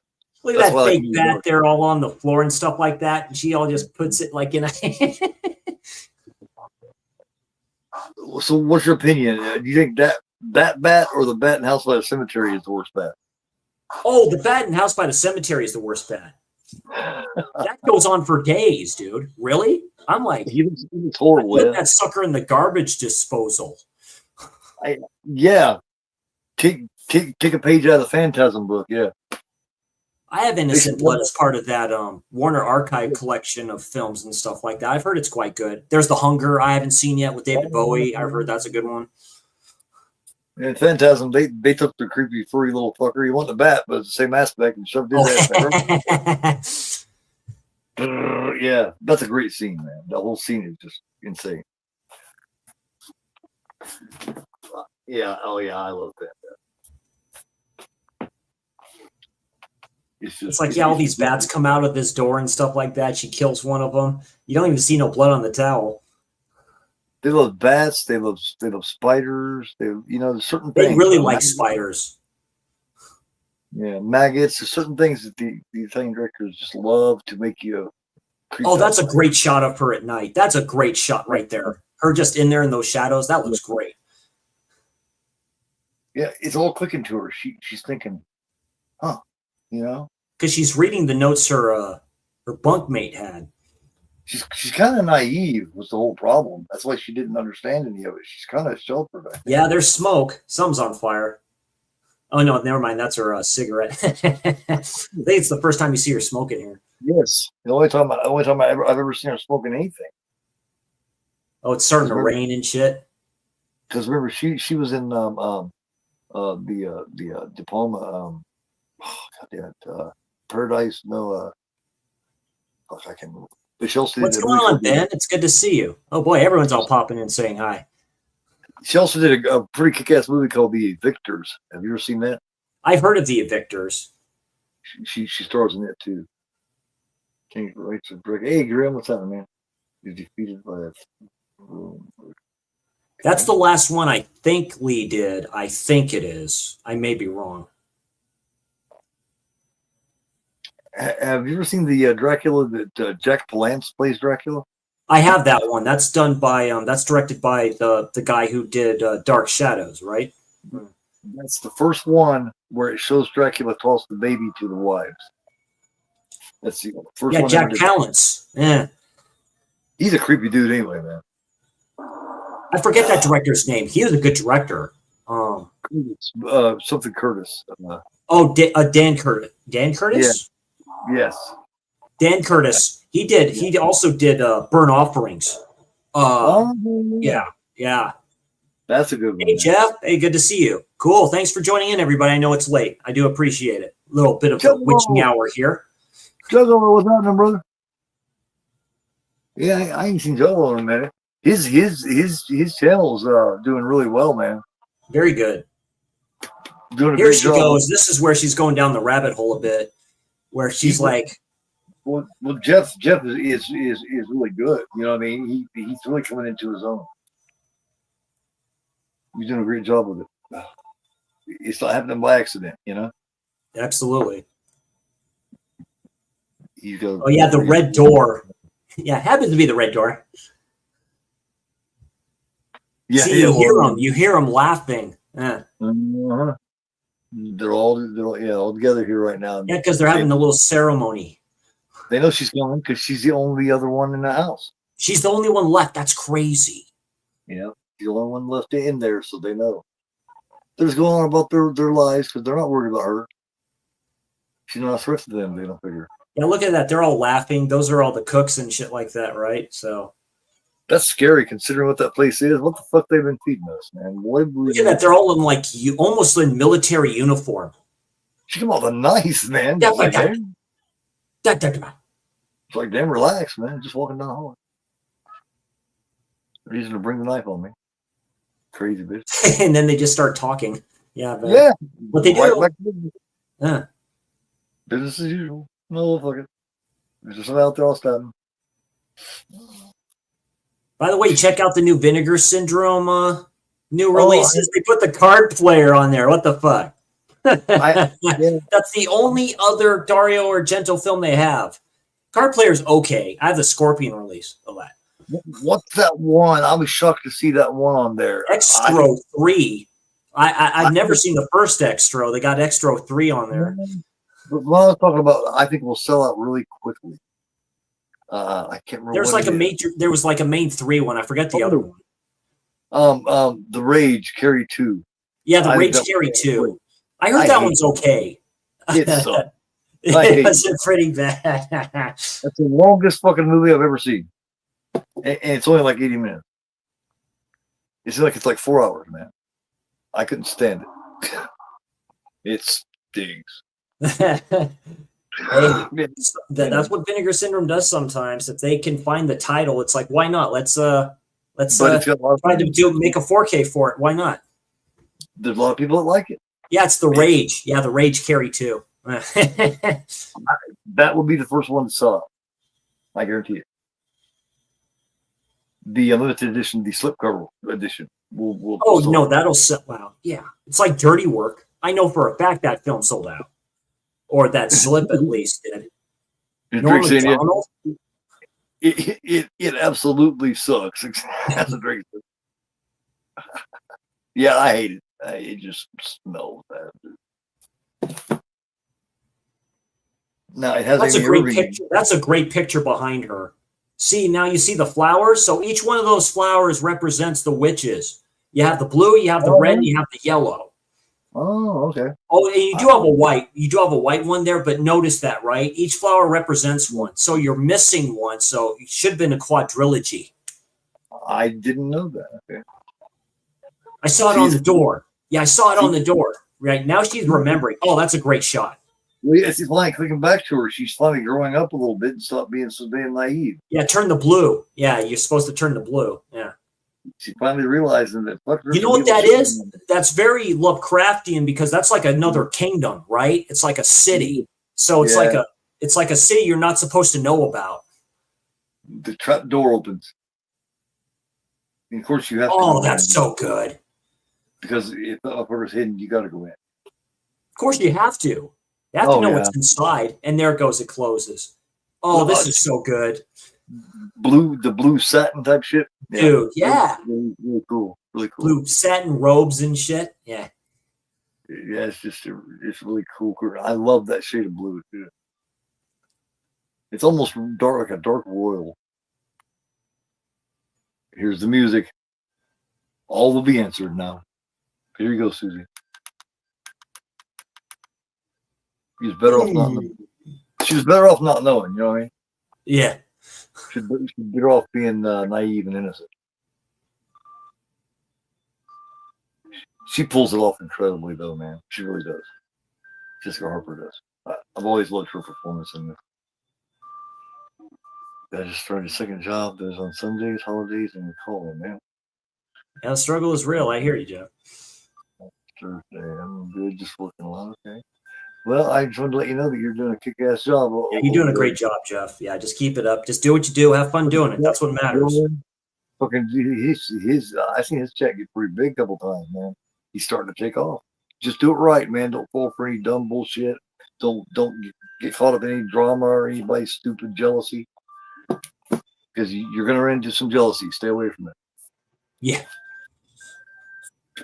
C: at that fake bat there all on the floor and stuff like that. And she all just puts it like in a
D: So what's your opinion? Do you think that bat or the bat in House by the Cemetery is the worst bat?
C: Oh, the bat in House by the Cemetery is the worst bat. That goes on for days, dude. Really? I'm like,
D: it's horrible.
C: Put that sucker in the garbage disposal.
D: Yeah. Take a page out of the Phantasm book. Yeah.
C: I have Innocent Blood as part of that Warner Archive collection of films and stuff like that. I've heard it's quite good. There's The Hunger I haven't seen yet with David Bowie. I've heard that's a good one.
D: And Phantasm, they took the creepy furry little fucker. He wanted the bat, but it's the same aspect and shoved his ass. Yeah, that's a great scene, man. The whole scene is just insane. Yeah, oh yeah, I love that.
C: It's like, yeah, all these bats come out of this door and stuff like that. She kills one of them. You don't even see no blood on the towel.
D: They love bats. They love spiders. There's certain things.
C: They really like spiders.
D: Yeah, maggots. There's certain things that the Italian directors just love to make you.
C: Oh, that's a great shot of her at night. That's a great shot right there. Her just in there in those shadows. That looks great.
D: Yeah, it's all clicking to her. She's thinking, huh,
C: because she's reading the notes her bunkmate had.
D: She's kind of naive was the whole problem. That's why she didn't understand any of it. She's kind of sheltered.
C: Yeah, there's smoke. Some's on fire. Oh no, never mind. That's her cigarette. I think it's the first time you see her smoking here.
D: Yes, the only time I've ever seen her smoking anything.
C: Oh, it's starting to rain and shit.
D: Because remember, she was in the diploma. Paradise. No, I can't remember.
C: What's going on, Ben? It's good to see you. Oh boy, everyone's all popping in saying hi.
D: She also did a pretty kick-ass movie called The Evictors. Have you ever seen that?
C: I've heard of The Evictors.
D: She stars in it too. Change rights of brick. Hey, Grim, what's happening, man? You're defeated by that.
C: That's the last one I think Lee did. I think it is. I may be wrong.
D: Have you ever seen the Dracula that Jack Palance plays Dracula?
C: I have that one. That's done by that's directed by the guy who did Dark Shadows, right?
D: That's the first one where it shows Dracula toss the baby to the wives. That's the first one.
C: Yeah, Jack Palance. Yeah.
D: He's a creepy dude anyway, man.
C: I forget that director's name. He was a good director.
D: Something Curtis.
C: Dan Curtis. Dan Curtis?
D: Yeah. Yes.
C: Dan Curtis. He also did Burn Offerings. Yeah.
D: That's a good one.
C: Hey, Jeff. Hey, good to see you. Cool. Thanks for joining in, everybody. I know it's late. I do appreciate it. A little bit of a witching hour here.
D: Juggalo, what's happening, brother? Yeah, I ain't seen Juggalo in a minute. His channel's doing really well, man.
C: Very good.
D: Doing a
C: Here
D: great
C: she
D: job.
C: goes. This is where she's going down the rabbit hole a bit, where she's like,
D: well, Jeff is really good. You know what I mean? He's really coming into his own. He's doing a great job with it. It's not happening by accident,
C: absolutely.
D: Oh
C: yeah, the red door. Yeah, it happens to be the red door.
D: Yeah,
C: see, you hear them laughing. Yeah.
D: Uh-huh. They're all together here right now.
C: Yeah, because they're having a little ceremony.
D: They know she's going because she's the only other one in the house.
C: She's the only one left. That's crazy.
D: Yeah, she's the only one left in there, so they know. They're just going on about their lives because they're not worried about her. She's not a threat to them. They don't figure.
C: Yeah, look at that. They're all laughing. Those are all the cooks and shit like that, right? So
D: that's scary considering what that place is. What the fuck they've been feeding us, man?
C: Look at that. They're all in almost in military uniform.
D: She come out with a knife, man. It's like, damn, relax, man. Just walking down the hallway. Reason to bring the knife on me. Crazy bitch.
C: And then they just start talking. Yeah. What they
D: do.
C: Yeah.
D: Business as usual. No, fuck it. There's just something out there all stabbing.
C: By the way, check out the new Vinegar Syndrome new releases. They put the card player on there. What the fuck? That's the only other Dario Argento film they have. Card player's okay. I have the Scorpion release of that.
D: What's that one? I was shocked to see that one on there.
C: Extro 3. I've never seen the first Extro. They got Extro 3 on there.
D: But what I was talking about, I think will sell out really quickly. I can't remember.
C: There was like a main 3 one. I forget the other one.
D: The Rage Carry 2.
C: Yeah, the Rage Carry 2. I heard that one's okay.
D: It's I hate
C: It's
D: it.
C: pretty bad.
D: That's the longest fucking movie I've ever seen. And it's only like 80 minutes. It's like 4 hours, man. I couldn't stand it. It stinks.
C: Hey, that's what Vinegar Syndrome does sometimes. If they can find the title, it's like, why not? Let's
D: But it's got a lot of
C: try to make a 4K for it. Why not?
D: There's a lot of people that like it.
C: Yeah, it's The Rage. Yeah, The Rage Carry too.
D: That will be the first one to saw it. I guarantee it. The limited edition, the slipcover edition.
C: Oh no, that'll sell out. Yeah, it's like Dirty Work. I know for a fact that film sold out, or that slip at least did. Norm Macdonald?
D: It absolutely sucks. That's a drink. Yeah, I hate it. It just smells bad. No, it has
C: That's a great picture. That's a great picture behind her. See, now you see the flowers. So each one of those flowers represents the witches. You have the blue, you have the red, and you have the yellow.
D: Oh, okay.
C: Oh, and you do have a white. You do have a white one there, but notice that, right? Each flower represents one. So you're missing one. So it should have been a quadrilogy.
D: I didn't know that. Okay.
C: I saw it on the door. Yeah, I saw it on the door. Right now she's remembering. Oh, that's a great shot.
D: Well, yes, it's like clicking back to her. She's finally growing up a little bit and stop being so damn naive.
C: Yeah, turn the blue. Yeah, you're supposed to turn the blue. Yeah.
D: She finally realizing that.
C: You know what that is? That's very Lovecraftian because that's like another kingdom, right? It's like a city. So it's like a city you're not supposed to know about.
D: The trap door opens. And of course you have to.
C: Oh, that's so good.
D: Because if the upper is hidden, you gotta go in.
C: Of course you have to. You have to know what's inside. And there it goes, it closes. Oh, this is so good.
D: The blue satin type shit.
C: Dude, yeah.
D: Really cool. Really cool.
C: Blue satin robes and shit. Yeah.
D: Yeah, it's really cool. I love that shade of blue too. It's almost dark, like a dark royal. Here's the music. All will be answered now. Here you go, Susie. She's better off not knowing. She was better off not knowing, you know what I mean?
C: Yeah.
D: She's better off being naive and innocent. She pulls it off incredibly, though, man. She really does. Jessica Harper does. I've always loved her performance in this. I just started a second job. There's on Sundays, holidays, and we're calling, man.
C: Yeah, the struggle is real. I hear you, Jeff.
D: Thursday. I'm good, just working a lot. Okay. Well, I just wanted to let you know that you're doing a kick-ass job.
C: Yeah, you're doing a great job, Jeff. Yeah, just keep it up. Just do what you do. Have fun doing it. That's what matters.
D: Fucking his I seen his check get pretty big a couple times, man. He's starting to take off. Just do it right, man. Don't fall for any dumb bullshit. Don't get caught up in any drama or anybody's stupid jealousy. Because you're going to run into some jealousy. Stay away from it.
C: Yeah.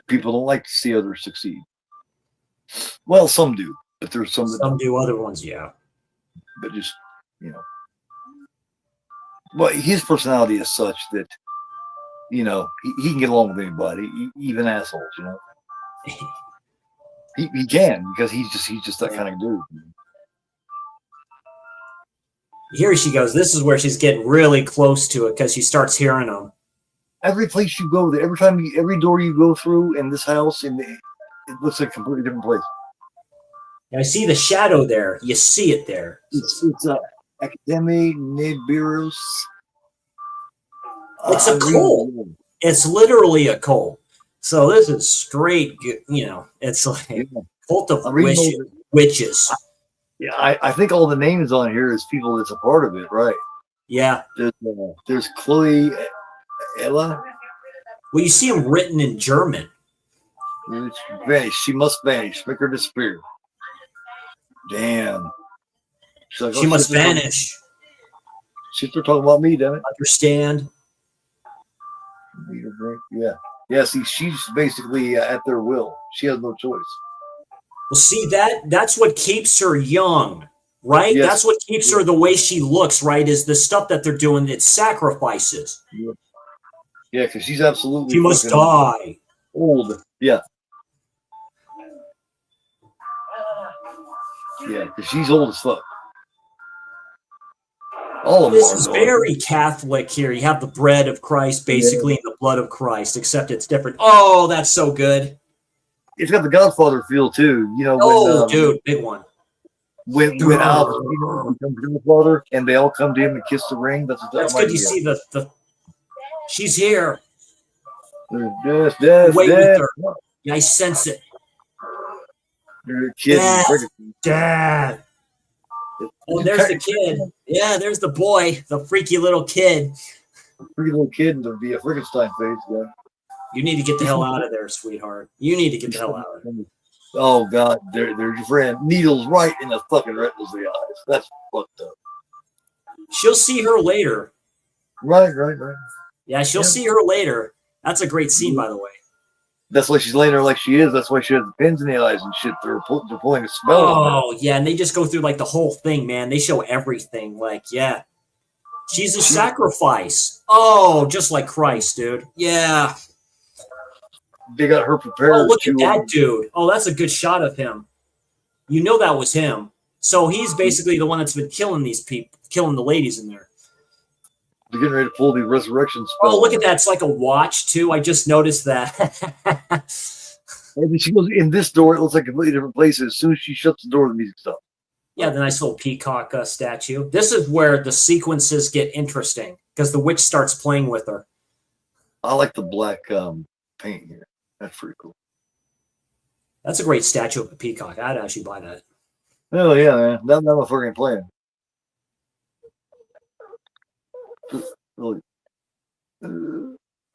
D: People don't like to see others succeed. Well, some do, but there's some that
C: do. Other ones, yeah.
D: But just, well, his personality is such that, he can get along with anybody, even assholes, He can, because he's just that kind of dude.
C: Here she goes. This is where she's getting really close to it because she starts hearing them.
D: Every place you go, every door you go through in this house, it looks like a completely different place.
C: I see the shadow there. You see it there.
D: It's Academy Nibiru's.
C: It's a cult. It's literally a cult. So this is straight, it's like cult of witches.
D: Yeah, I think all the names on here is people that's a part of it, right?
C: Yeah.
D: There's Chloe, Ella.
C: Well, you see them written in German.
D: Vanish. She must vanish. Make her disappear. Damn. Like,
C: she must vanish.
D: She's talking about me, damn it.
C: Understand?
D: Yeah. Yeah, see, she's basically at their will. She has no choice.
C: Well, see, that's what keeps her young, right?
D: Yes.
C: That's what keeps her the way she looks, right? Is the stuff that they're doing. It's sacrifices.
D: Yeah, because she's absolutely.
C: She must die.
D: Old. Yeah. Yeah, because she's old as fuck. All of them
C: This
D: are
C: is
D: though.
C: very Catholic here. You have the bread of Christ, basically, and the blood of Christ, except it's different. Oh, that's so good.
D: It's got the Godfather feel too. You know
C: Oh, dude, big one.
D: when Al Pacino becomes Godfather and they all come to him and kiss the ring. That's
C: good. You see the she's here.
D: Wait
C: with her. Yeah, I sense it.
D: Kid,
C: Dad. Oh, there's the kid. Yeah, there's the boy, the freaky little kid.
D: Freaky little kid to be a Frankenstein face. Yeah.
C: You need to get the hell out of there, sweetheart. You need to get the hell out of there.
D: Oh God, there's your friend. Needles right in the fucking retinas of the eyes. That's fucked up.
C: She'll see her later.
D: Right.
C: Yeah, she'll see her later. That's a great scene, by the way.
D: That's why she's laying there like she is. That's why she has the pins in the eyes and shit. They're pulling a spell.
C: Oh, yeah, and they just go through like the whole thing, man. They show everything. Like, yeah. She's a sacrifice. Oh, just like Christ, dude. Yeah.
D: They got her prepared.
C: Oh, look at that dude. Oh, that's a good shot of him. You know that was him. So he's basically the one that's been killing these people, killing the ladies in there.
D: They're getting ready to pull the resurrection spell.
C: Oh, look at that. It's like a watch, too. I just noticed that.
D: And she goes in this door. It looks like completely different place. As soon as she shuts the door, the music stops.
C: Yeah, the nice little peacock statue. This is where the sequences get interesting because the witch starts playing with her.
D: I like the black paint here. That's pretty cool.
C: That's a great statue of a peacock. I'd actually buy that.
D: Oh, yeah, man. That motherfucker ain't playing.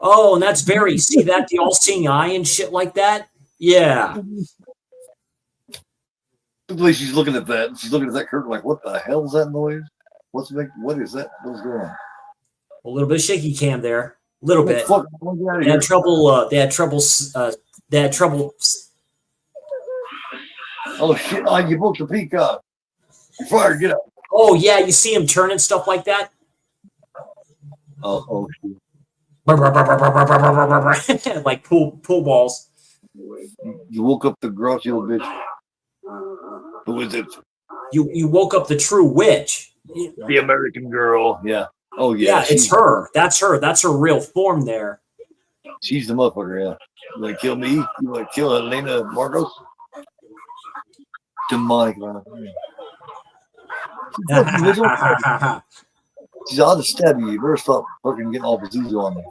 C: Oh, and that's very, see that? The all-seeing eye and shit like that? Yeah.
D: The way she's looking at that. She's looking at that curtain like, what the hell is that noise? What is that? What's going on?
C: A little bit of shaky cam there. A little bit. They had trouble.
D: Oh, shit. Oh, you booked the peacock. You're fired. Get up.
C: Oh, yeah. You see him turn and stuff like that?
D: Oh, shit.
C: Like pool balls.
D: You woke up the grouchy little bitch. Who is it?
C: You woke up the true witch.
D: The American girl. Yeah. Oh, yeah.
C: Yeah, it's her. That's her. That's her real form there.
D: She's the motherfucker, yeah. You want to kill me? You want to kill Elena Marcos? Demonic, man. She's out to stab you. You better stop fucking getting all Pazuzu on me.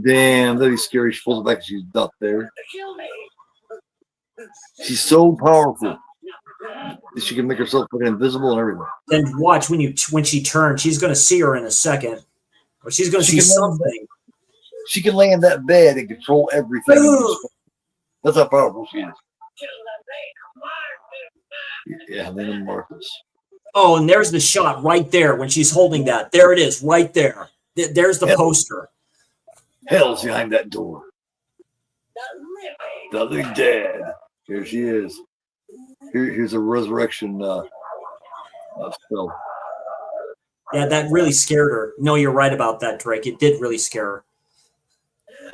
D: Damn, that'd be scary. She pulls it back and she's ducked there. She's so powerful that she can make herself fucking invisible and everything.
C: Then watch when she turns, she's gonna see her in a second. Or she's gonna see something.
D: She can lay in that bed and control everything. That's how powerful she is. Yeah, Elena Marcos.
C: Oh, and there's the shot right there when she's holding that. There it is, right there. There's the poster.
D: Hell's behind that door. The living dead. Here she is. Here's a resurrection spell.
C: Yeah, that really scared her. No, you're right about that, Drake. It did really scare her.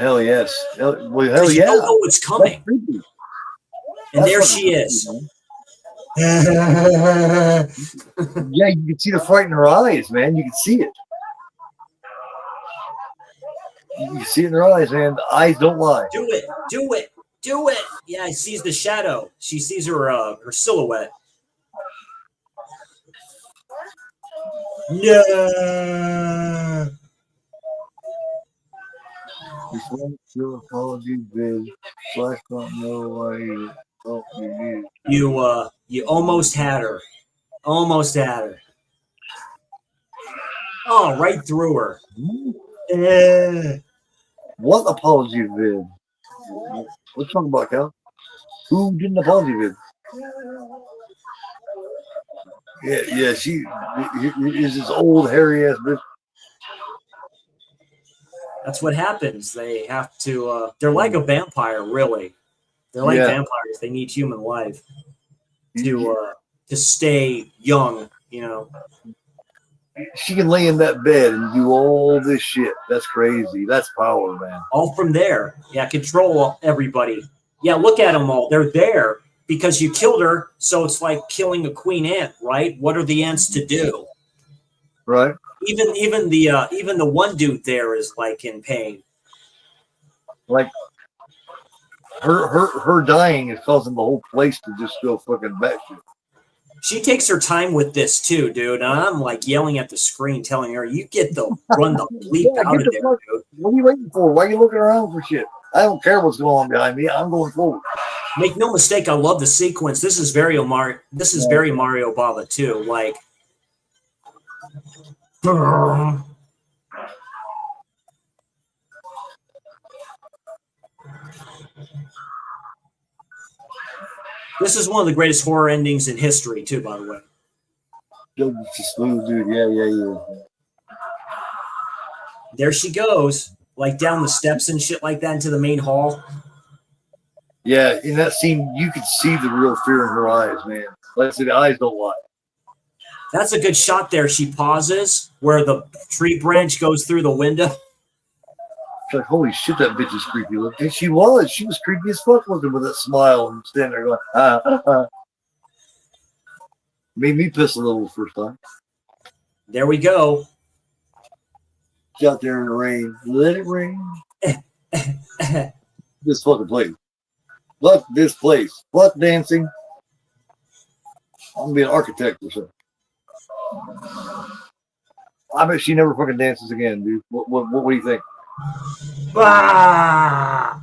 D: Hell yes. Hell yeah.
C: You don't know what's coming. And there she is.
D: Yeah, you can see the fright in her eyes, man. You can see it. You can see it in her eyes, man. The eyes don't lie.
C: Do it. Do it. Do it. Yeah, she sees the shadow. She sees her silhouette. No.
D: Your apology vid. Flash don't know why you help you.
C: You almost had her. Almost had her. Oh, right through her.
D: What apology vid? Let's talk about Cal. Who did an apology vid? Yeah, she is this old hairy ass bitch.
C: That's what happens. They have to. They're like a vampire, really. They're like vampires. They need human life to stay young. You know.
D: She can lay in that bed and do all this shit. That's crazy. That's power, man.
C: All from there. Yeah, control everybody. Yeah, look at them all. They're there because you killed her. So it's like killing a queen ant, right? What are the ants to do?
D: Right.
C: Even the one dude there is like in pain.
D: Like her dying is causing the whole place to just go fucking batshit.
C: She takes her time with this too, dude. And I'm like yelling at the screen, telling her, "You get the run the bleep
D: Yeah,
C: out
D: get
C: of
D: the
C: there,
D: fuck.
C: dude."
D: What are you waiting for? Why are you looking around for shit? I don't care what's going on behind me. I'm going forward.
C: Make no mistake, I love the sequence. This is very Mario. This is very Mario Baba too. Like, this is one of the greatest horror endings in history too. By the way,
D: Just a smooth dude. Yeah.
C: there she goes, like down the steps and shit like that into the main hall.
D: Yeah, in that scene, you could see the real fear in her eyes, man. Like I said, the eyes don't lie.
C: That's a good shot there. She pauses where the tree branch goes through the window.
D: It's like, holy shit, that bitch is creepy looking. And she was creepy as fuck looking with that smile and standing there going, Made me piss a little the first time.
C: There we go.
D: She's out there in the rain. Let it rain. This fucking place. Fuck this place. Fuck dancing. I'm gonna be an architect or something. I bet she never fucking dances again, dude. What do you think?
C: Ah!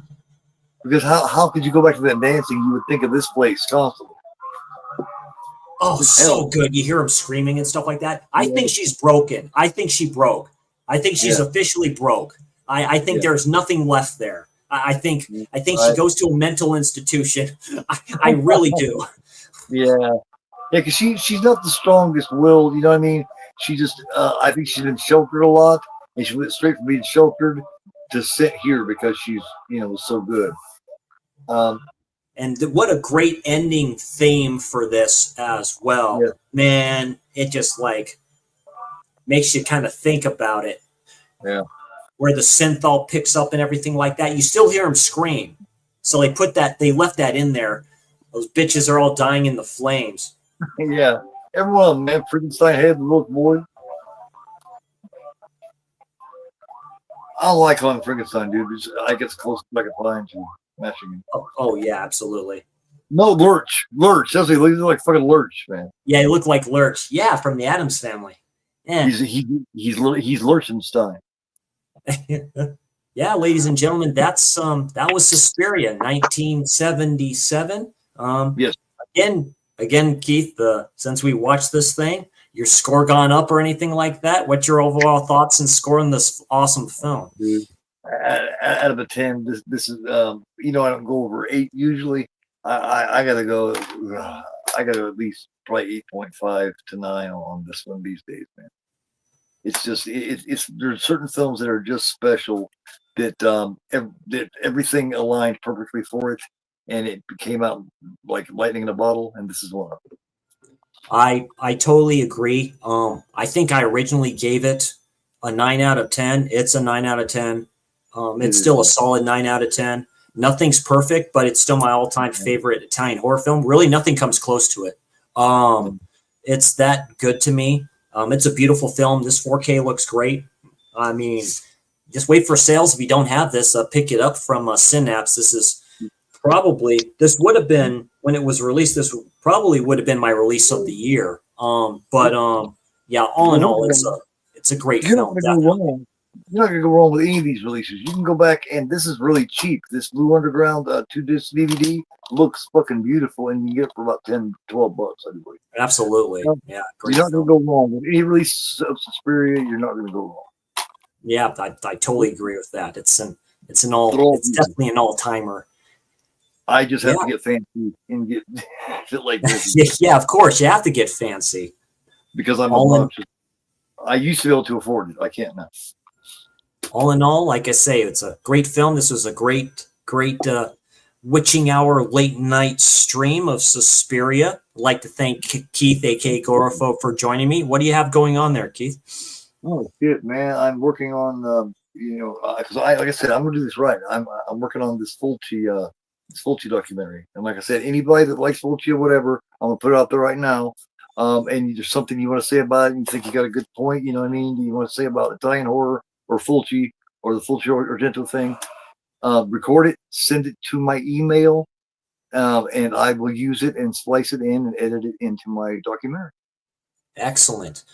D: Because how could you go back to that dancing? You would think of this place constantly.
C: Oh, so good. You hear him screaming and stuff like that. I think she's broken. I think she broke. I think she's officially broke. I think there's nothing left there. I think she goes to a mental institution. I really do.
D: Yeah, because she's not the strongest willed. You know what I mean? She just I think she's been sheltered a lot, and she went straight from being sheltered to sit here because she's so good.
C: And what a great ending theme for this as well.
D: Yeah.
C: Man, it just like makes you kind of think about it.
D: Yeah.
C: Where the synth all picks up and everything like that. You still hear him scream. So they left that in there. Those bitches are all dying in the flames.
D: Yeah. Everyone, man, Frankenstein had the little boy. I like on Frankenstein, dude. I get as close as I can find to matching him.
C: Oh yeah, absolutely.
D: No, Lurch. That's he looks like fucking Lurch, man.
C: Yeah, he looked like Lurch. Yeah, from the Addams Family. Yeah.
D: He's Lurchenstein.
C: Yeah, ladies and gentlemen, that was Suspiria, 1977.
D: Yes.
C: Again, Keith. Since we watched this thing, your score gone up or anything like that? What's your overall thoughts in scoring this awesome film?
D: Dude, out of a 10, this is I don't go over 8 usually. I gotta go. I gotta at least probably 8.5 to 9 on this one these days, man. It's just there's certain films that are just special that that everything aligned perfectly for it, and it came out like lightning in a bottle. And this is one of them.
C: I totally agree. I think I originally gave it a 9 out of 10. It's a 9 out of 10. It's still a solid 9 out of 10. Nothing's perfect, but it's still my all-time favorite Italian horror film. Really, nothing comes close to it. It's that good to me. It's a beautiful film. This 4K looks great. I mean, just wait for sales. If you don't have this, pick it up from Synapse. This would have been, when it was released, this probably would have been my release of the year. Yeah, all in all, it's a great film.
D: You're not gonna go wrong with any of these releases. You can go back, and this is really cheap. This Blue Underground 2-disc DVD looks fucking beautiful, and you can get it for about $10, $12, I believe.
C: Absolutely, yeah.
D: You're not gonna go wrong with any release of Suspiria. You're not gonna go wrong.
C: Yeah, I totally agree with that. It's definitely an all-timer.
D: I just have to get fancy and get shit like this.
C: Yeah, of course, you have to get fancy
D: because I'm obnoxious. I used to be able to afford it. I can't now.
C: All in all, like I say, it's a great film. This was a great witching hour late night stream of Suspiria. I'd like to thank Keith, aka Gorofo, for joining me. What do you have going on there, Keith?
D: Oh shit, man! I'm working on because like I said, I'm gonna do this right. I'm working on this Fulci It's Fulci documentary. And like I said, anybody that likes Fulci or whatever, I'm gonna put it out there right now. And there's something you want to say about it, and you think you got a good point, you know what I mean? Do you want to say about Italian horror or Fulci or the Fulci Argento thing? Record it, send it to my email, and I will use it and splice it in and edit it into my documentary.
C: Excellent.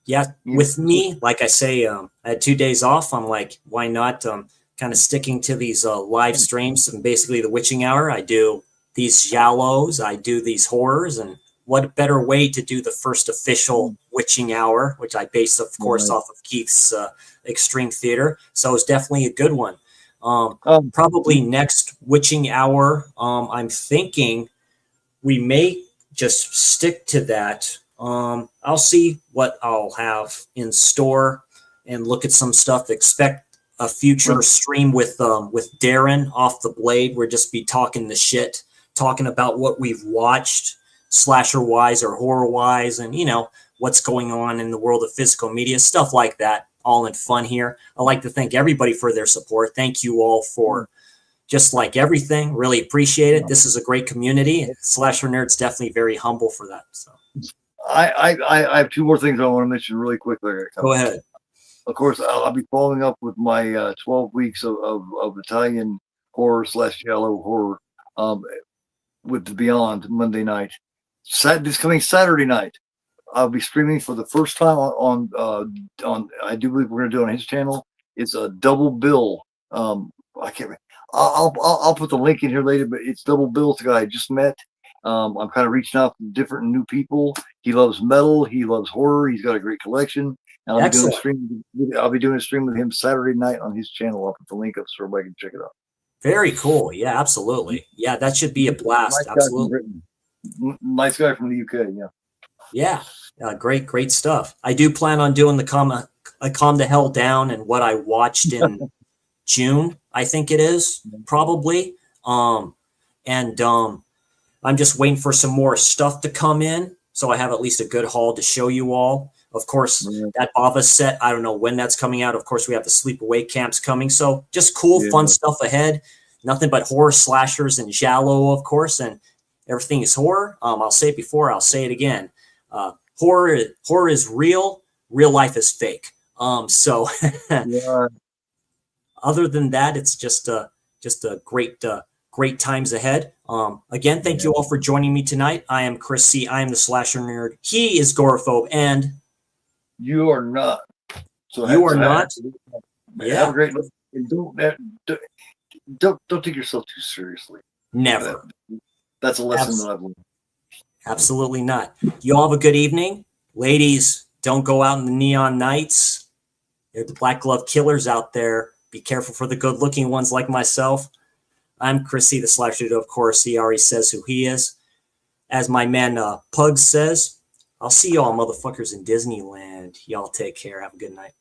C: Yeah, with me, like I say, I had 2 days off. I'm like, why not kind of sticking to these live streams and basically the witching hour. I do these giallos, I do these horrors, and what better way to do the first official witching hour, which I base, of course, off of Keith's Extreme Theater. So it's definitely a good one. Probably next witching hour, I'm thinking we may just stick to that. I'll see what I'll have in store and look at some stuff. Expect a future stream with Darren off the Blade. We'll just be talking the shit, talking about what we've watched, slasher wise or horror wise, and what's going on in the world of physical media, stuff like that. All in fun here. I'd like to thank everybody for their support. Thank you all for just like everything. Really appreciate it. This is a great community. Slasher Nerd's definitely very humble for that. So
D: I have two more things I want to mention really quickly.
C: Go ahead.
D: Of course, I'll be following up with my 12 weeks of Italian horror / giallo horror with the Beyond Monday night. This coming Saturday night, I'll be streaming for the first time on I do believe we're going to do it on his channel. It's a double bill. I can't. I'll put the link in here later, but it's double bill. It's a guy I just met. I'm kind of reaching out to different new people. He loves metal. He loves horror. He's got a great collection. And I'll be doing a stream with him Saturday night on his channel. I'll put the link up so everybody can check it out.
C: Very cool. Yeah, absolutely. Yeah, that should be a blast. Absolutely.
D: Nice guy from the UK. Yeah.
C: Yeah. Great stuff. I do plan on doing the Calm the Hell Down and what I watched in June, I think it is, probably. I'm just waiting for some more stuff to come in, so I have at least a good haul to show you all. Of course, that Bava set, I don't know when that's coming out. Of course, we have the sleepaway camps coming. So just cool, fun stuff ahead. Nothing but horror, slashers, and giallo, of course, and everything is horror. I'll say it before, I'll say it again. Horror is real. Real life is fake. So other than that, it's just a great times ahead. Again, thank you all for joining me tonight. I am Chris C. I am the Slasher Nerd. He is Goraphobe, and
D: you are not. So
C: you are not.
D: Have a great look. And don't take yourself too seriously.
C: Never.
D: That's a lesson that I've learned.
C: Absolutely not. You all have a good evening. Ladies, don't go out in the neon nights. They're the black glove killers out there. Be careful for the good looking ones like myself. I'm Chrissy, the Slasher Dude, of course. He already says who he is. As my man Pug says, I'll see y'all motherfuckers in Disneyland. Y'all take care. Have a good night.